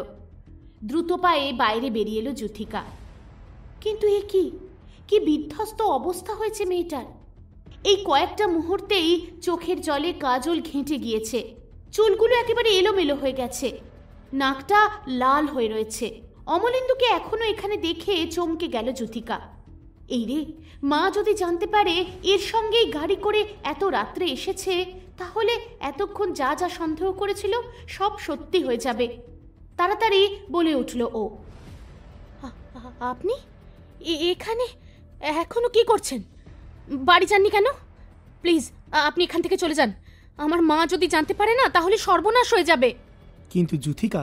দ্রুত পায়ে বাইরে বেরিয়ে এলো যুথিকা। কিন্তু এ কি বিধ্বস্ত অবস্থা হয়েছে মেয়েটার! এই কয়েকটা মুহূর্তেই চোখের জলে কাজল ঘেঁটে গিয়েছে, চুলগুলো একেবারে এলোমেলো হয়ে গেছে, নাকটা লাল হয়ে রয়েছে। অমলেন্দুকে এখনো এখানে দেখে চমকে গেল যুথিকা। এই রে, মা যদি জানতে পারে এর সঙ্গেই গাড়ি করে এত রাত্রে এসেছে, তাহলে এতক্ষণ যা যা সন্দেহ করেছিল সব সত্যি হয়ে যাবে। তাড়াতাড়ি বলে উঠল ও, আপনি এখানে এখনো কি করছেন? বাড়ি যাননি কেন? প্লিজ আপনি এখান থেকে চলে যান। আমার মা যদি জানতে পারে না, তাহলে সর্বনাশ হয়ে যাবে। কিন্তু যুথিকা,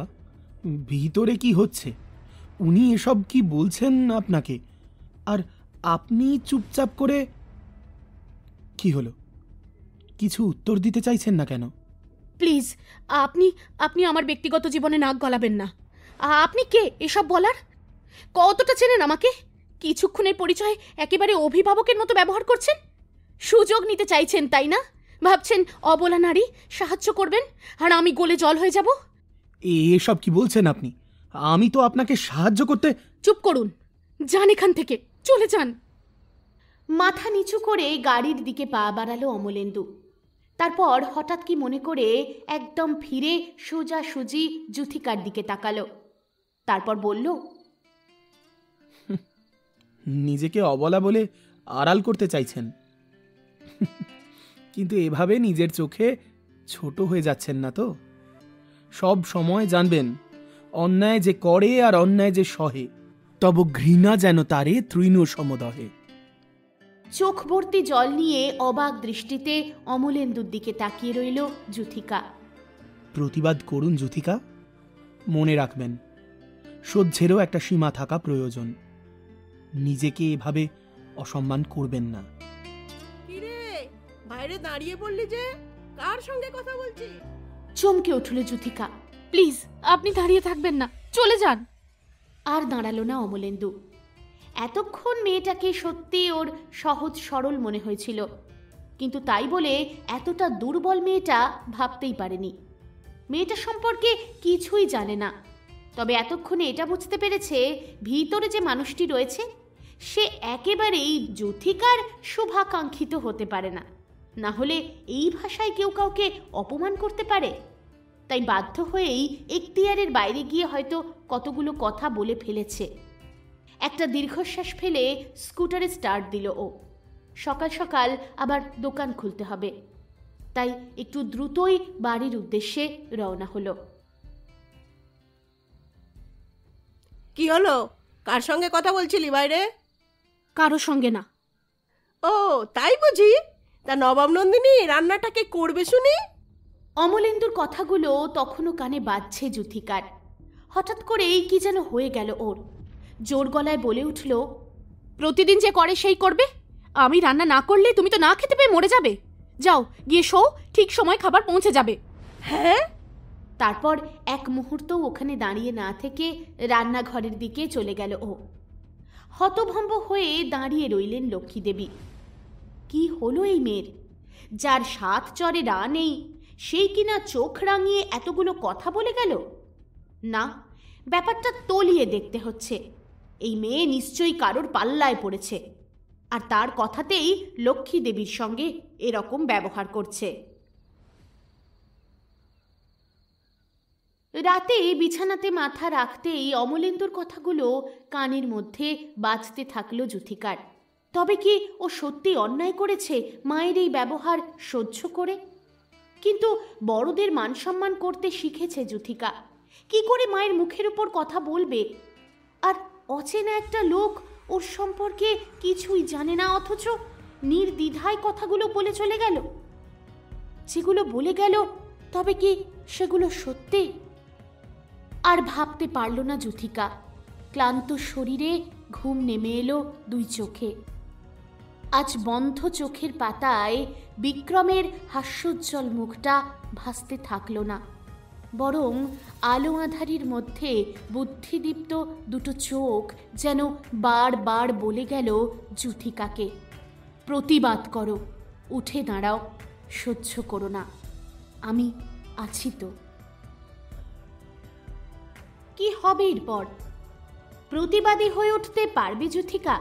ভিতরে কি হচ্ছে? উনি এসব কি বলছেন আপনাকে, আর আপনি চুপচাপ করে? কি হলো, কিছু উত্তর দিতে চাইছেন না কেন? প্লিজ আপনি আমার ব্যক্তিগত জীবনে নাক গলাবেন না। আপনি কে এসব বলার? কতটা চেনেন আমাকে? কিছুক্ষণের পরিচয় একেবারে অভিভাবকের মতো ব্যবহার করছেন। সুযোগ নিতে চাইছেন, তাই না? ভাবছেন অবলা নারী, সাহায্য করবেন, আর আমি গলে জল হয়ে যাব? এসব কি বলছেন আপনি? আমি তো আপনাকে সাহায্য করতে। চুপ করুন, যান এখান থেকে, চলে যান। মাথা নিচু করে গাড়ির দিকে পা বাড়ালো অমলেন্দু। তারপর হঠাৎ কি মনে করে একদম ফিরে সোজাসুজি যুথিকার দিকে তাকালো। তারপর বলল, নিজেকে অবলা বলে আড়াল করতে চাইছেন, কিন্তু এভাবে নিজের চোখে ছোট হয়ে যাচ্ছেন না তো? সব সময় জানবেন, অন্যায় যে করে আর অন্যায় যে সহে, তব ঘৃণা যেন তারে তৃণ সমদহে। চোখ ভর্তি জল নিয়ে অবাক দৃষ্টিতে অমলেন্দুর দিকে তাকিয়ে রইল যুথিকা। প্রতিবাদ করুন যুথিকা, মনে রাখবেন সহ্যেরও একটা সীমা থাকা প্রয়োজন। নিজেকে এভাবে অসম্মান করবেন না। কিরে, বাইরে দাঁড়িয়ে পড়লি যে, কার সঙ্গে কথা বলছিস? চমকে উঠল যুথিকা। প্লিজ আপনি দাঁড়িয়ে থাকবেন না, চলে যান। আর দাঁড়ালো না অমলেন্দু। এতক্ষণ মেয়েটাকে সত্যি ওর সহজ সরল মনে হয়েছিল, কিন্তু তাই বলে এতটা দুর্বল মেয়েটা ভাবতেই পারেনি। মেয়েটা সম্পর্কে কিছুই জানে না, তবে এতক্ষণে এটা বুঝতে পেরেছে ভিতরে যে মানুষটি রয়েছে সে একেবারেই যুথিকার শুভাকাঙ্ক্ষিত হতে পারে না। না হলে এই ভাষায় কেউ কাউকে অপমান করতে পারে? তাই বাধ্য হয়েই এখতিয়ারের বাইরে গিয়ে হয়তো কতগুলো কথা বলে ফেলেছে। একটা দীর্ঘশ্বাস ফেলে স্কুটারে স্টার্ট দিল ও। সকাল সকাল আবার দোকান খুলতে হবে, তাই একটু দ্রুতই বাড়ির উদ্দেশ্যে রওনা হলো। কি হলো, কার সঙ্গে কথা বলছিলি বাইরে? কারো সঙ্গে না। ও তাই বুঝি? তা নবাব নন্দিনী রান্নাটাকে করবে শুনি? অমলেন্দুর কথাগুলো তখনও কানে বাজছে যুথিকার। হঠাৎ করেই কি যেন হয়ে গেল ওর। জোর গলায় বলে উঠল, প্রতিদিন যে করে সেই করবে? আমি রান্না না করলে তুমি তো না খেতে পেয়ে মরে যাবে। যাও গিয়ে শো, ঠিক সময় খাবার পৌঁছে যাবে। হ্যাঁ? তারপর এক মুহূর্তও ওখানে দাঁড়িয়ে না থেকে রান্নাঘরের দিকে চলে গেল ও। হতভম্ব হয়ে দাঁড়িয়ে রইলেন লক্ষ্মী দেবী। কি হলো এই মেয়ের? যার 7 চরে রা নেই, সেই কিনা চোখ রাঙিয়ে এতগুলো কথা বলে গেল? না, ব্যাপারটা তলিয়ে দেখতে হচ্ছে। এই মেয়ে নিশ্চয়ই কারোর পাল্লায় পড়েছে, আর তার কথাতেই লক্ষ্মী দেবীর সঙ্গে এরকম ব্যবহার করছে। রাতে বিছানাতে মাথা রাখতেই অমলেন্দুর কথাগুলো কানের মধ্যে বাজতে থাকলো যুথিকার। তবে কি ও সত্যি অন্যায় করেছে মায়ের এই ব্যবহার সহ্য করে? কিন্তু বড়দের মান সম্মান করতে শিখেছে যুথিকা। কি করে মায়ের মুখের উপর কথা বলবে? আর অচেনা একটা লোক ওর সম্পর্কে কিছুই জানে না, অথচ নির্দ্বিধায় কথাগুলো বলে চলে গেল। যেগুলো বলে গেল, তবে কি সেগুলো সত্যি? আর ভাবতে পারল না যুথিকা। ক্লান্ত শরীরে ঘুম নেমে এলো 2 চোখে। আজ বন্ধ চোখের পাতায় বিক্রমের হাস্যোজ্জ্বল মুখটা ভাসতে থাকল না, বরং আলো আঁধারির মধ্যে বুদ্ধিদীপ্ত 2 চোখ যেন বারবার বলে গেল যুথিকাকে, প্রতিবাদ করো, উঠে দাঁড়াও, সহ্য করো না, আমি আছি তো। কি হবে এরপর? প্রতিবাদী হয়ে উঠতে পারবে যুথিকা,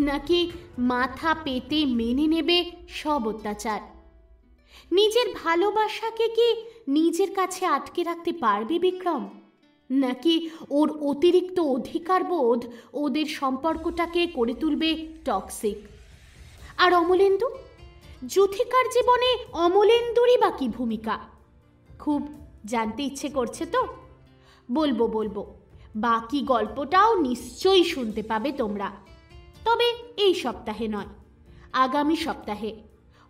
নাকি মাথা পেতে মেনে নেবে সব অত্যাচার? নিজের ভালোবাসাকে কি নিজের কাছে আটকে রাখতে পারবে বিক্রম, নাকি ওর অতিরিক্ত অধিকার বোধ ওদের সম্পর্কটাকে করে তুলবে টক্সিক? আর অমলেন্দু? যুথিকার জীবনে অমলেন্দুরই বা কি ভূমিকা? খুব জানতে ইচ্ছে করছে তো? বলবো, বাকি গল্পটাও নিশ্চয়ই শুনতে পাবে তোমরা। তবে এই সপ্তাহে নয়, আগামী সপ্তাহে,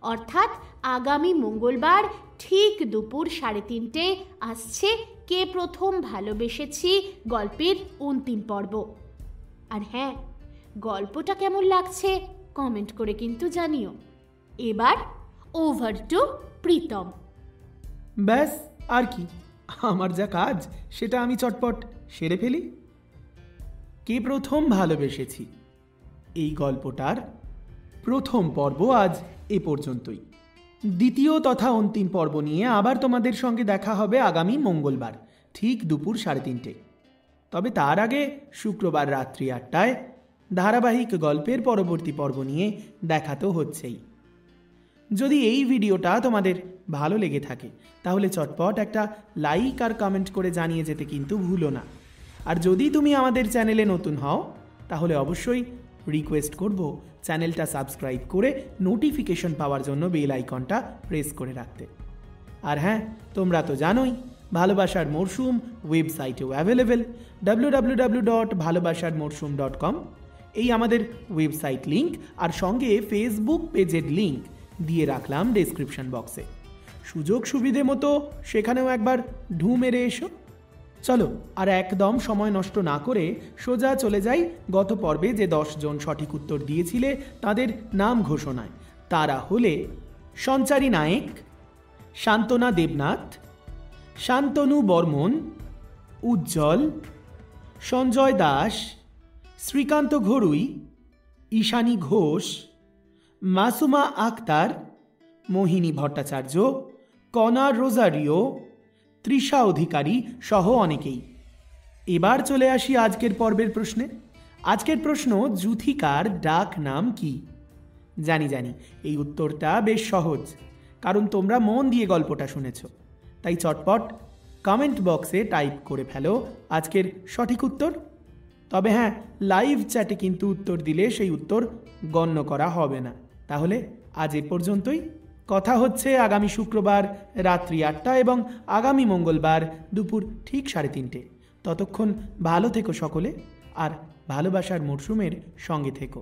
অর্থাৎ আগামী মঙ্গলবার ঠিক দুপুর 3:30 আসছে কে প্রথম ভালোবেসেছি গল্পের অন্তিম পর্ব। আর হ্যাঁ, গল্পটা কেমন লাগছে কমেন্ট করে কিন্তু জানিও। এবার ওভার টু প্রীতম। ব্যাস, আর কি, আমার যা কাজ সেটা আমি চটপট সেরে ফেলি। কে প্রথম ভালোবেসেছি এই গল্পটার প্রথম পর্ব আজ এ পর্যন্তই। দ্বিতীয় তথা অন্তিম পর্ব নিয়ে আবার তোমাদের সঙ্গে দেখা হবে আগামী মঙ্গলবার ঠিক দুপুর 3:30। তবে তার আগে শুক্রবার রাত্রি 8টায় ধারাবাহিক গল্পের পরবর্তী পর্ব নিয়ে দেখা তো হচ্ছেই। যদি এই ভিডিওটা তোমাদের ভালো লেগে থাকে তাহলে চটপট একটা লাইক আর কমেন্ট করে জানিয়ে যেতে কিন্তু ভুলো না। আর যদি তুমি আমাদের চ্যানেলে নতুন হও তাহলে অবশ্যই রিকোয়েস্ট করব চ্যানেলটা সাবস্ক্রাইব করে নোটিফিকেশন পাওয়ার জন্য বেল আইকনটা প্রেস করে রাখতে। আর হ্যাঁ, তোমরা তো জানোই ভালোবাসার মরশুম ওয়েবসাইটেও অ্যাভেলেবেল www.bhalobasharmorsum.com। এই আমাদের ওয়েবসাইট লিংক আর সঙ্গে ফেসবুক পেজের লিংক দিয়ে রাখলাম ডেসক্রিপশন বক্সে। সুযোগ সুবিধে মতো সেখানেও একবার ঢু মেরে এসো। চলো আর একদম সময় নষ্ট না করে সোজা চলে যাই গত পর্বে যে 10 জন সঠিক উত্তর দিয়েছিলে তাদের নাম ঘোষণায়। তারা হলে সঞ্চারী নায়েক, শান্তনা দেবনাথ, শান্তনু বর্মন, উজ্জ্বল, সঞ্জয় দাস, শ্রীকান্ত ঘড়ুই, ঈশানী ঘোষ, মাসুমা আক্তার, মোহিনী ভট্টাচার্য, কনার রোজারিও, তৃষা অধিকারী সহ অনেকেই। এবার চলে আসি আজকের পর্বের প্রশ্নে। আজকের প্রশ্ন, যুথিকার ডাক নাম কি? জানি এই উত্তরটা বেশ সহজ, কারণ তোমরা মন দিয়ে গল্পটা শুনেছ। তাই চটপট কমেন্ট বক্সে টাইপ করে ফেলো আজকের সঠিক উত্তর। তবে হ্যাঁ, লাইভ চ্যাটে কিন্তু উত্তর দিলে সেই উত্তর গণ্য করা হবে না। তাহলে আজ এ পর্যন্তই। কথা হচ্ছে আগামী শুক্রবার রাত্রি 8টা এবং আগামী মঙ্গলবার দুপুর ঠিক 3:30। ততক্ষণ ভালো থেকো সকলে, আর ভালোবাসার মরশুমের সঙ্গে থেকো।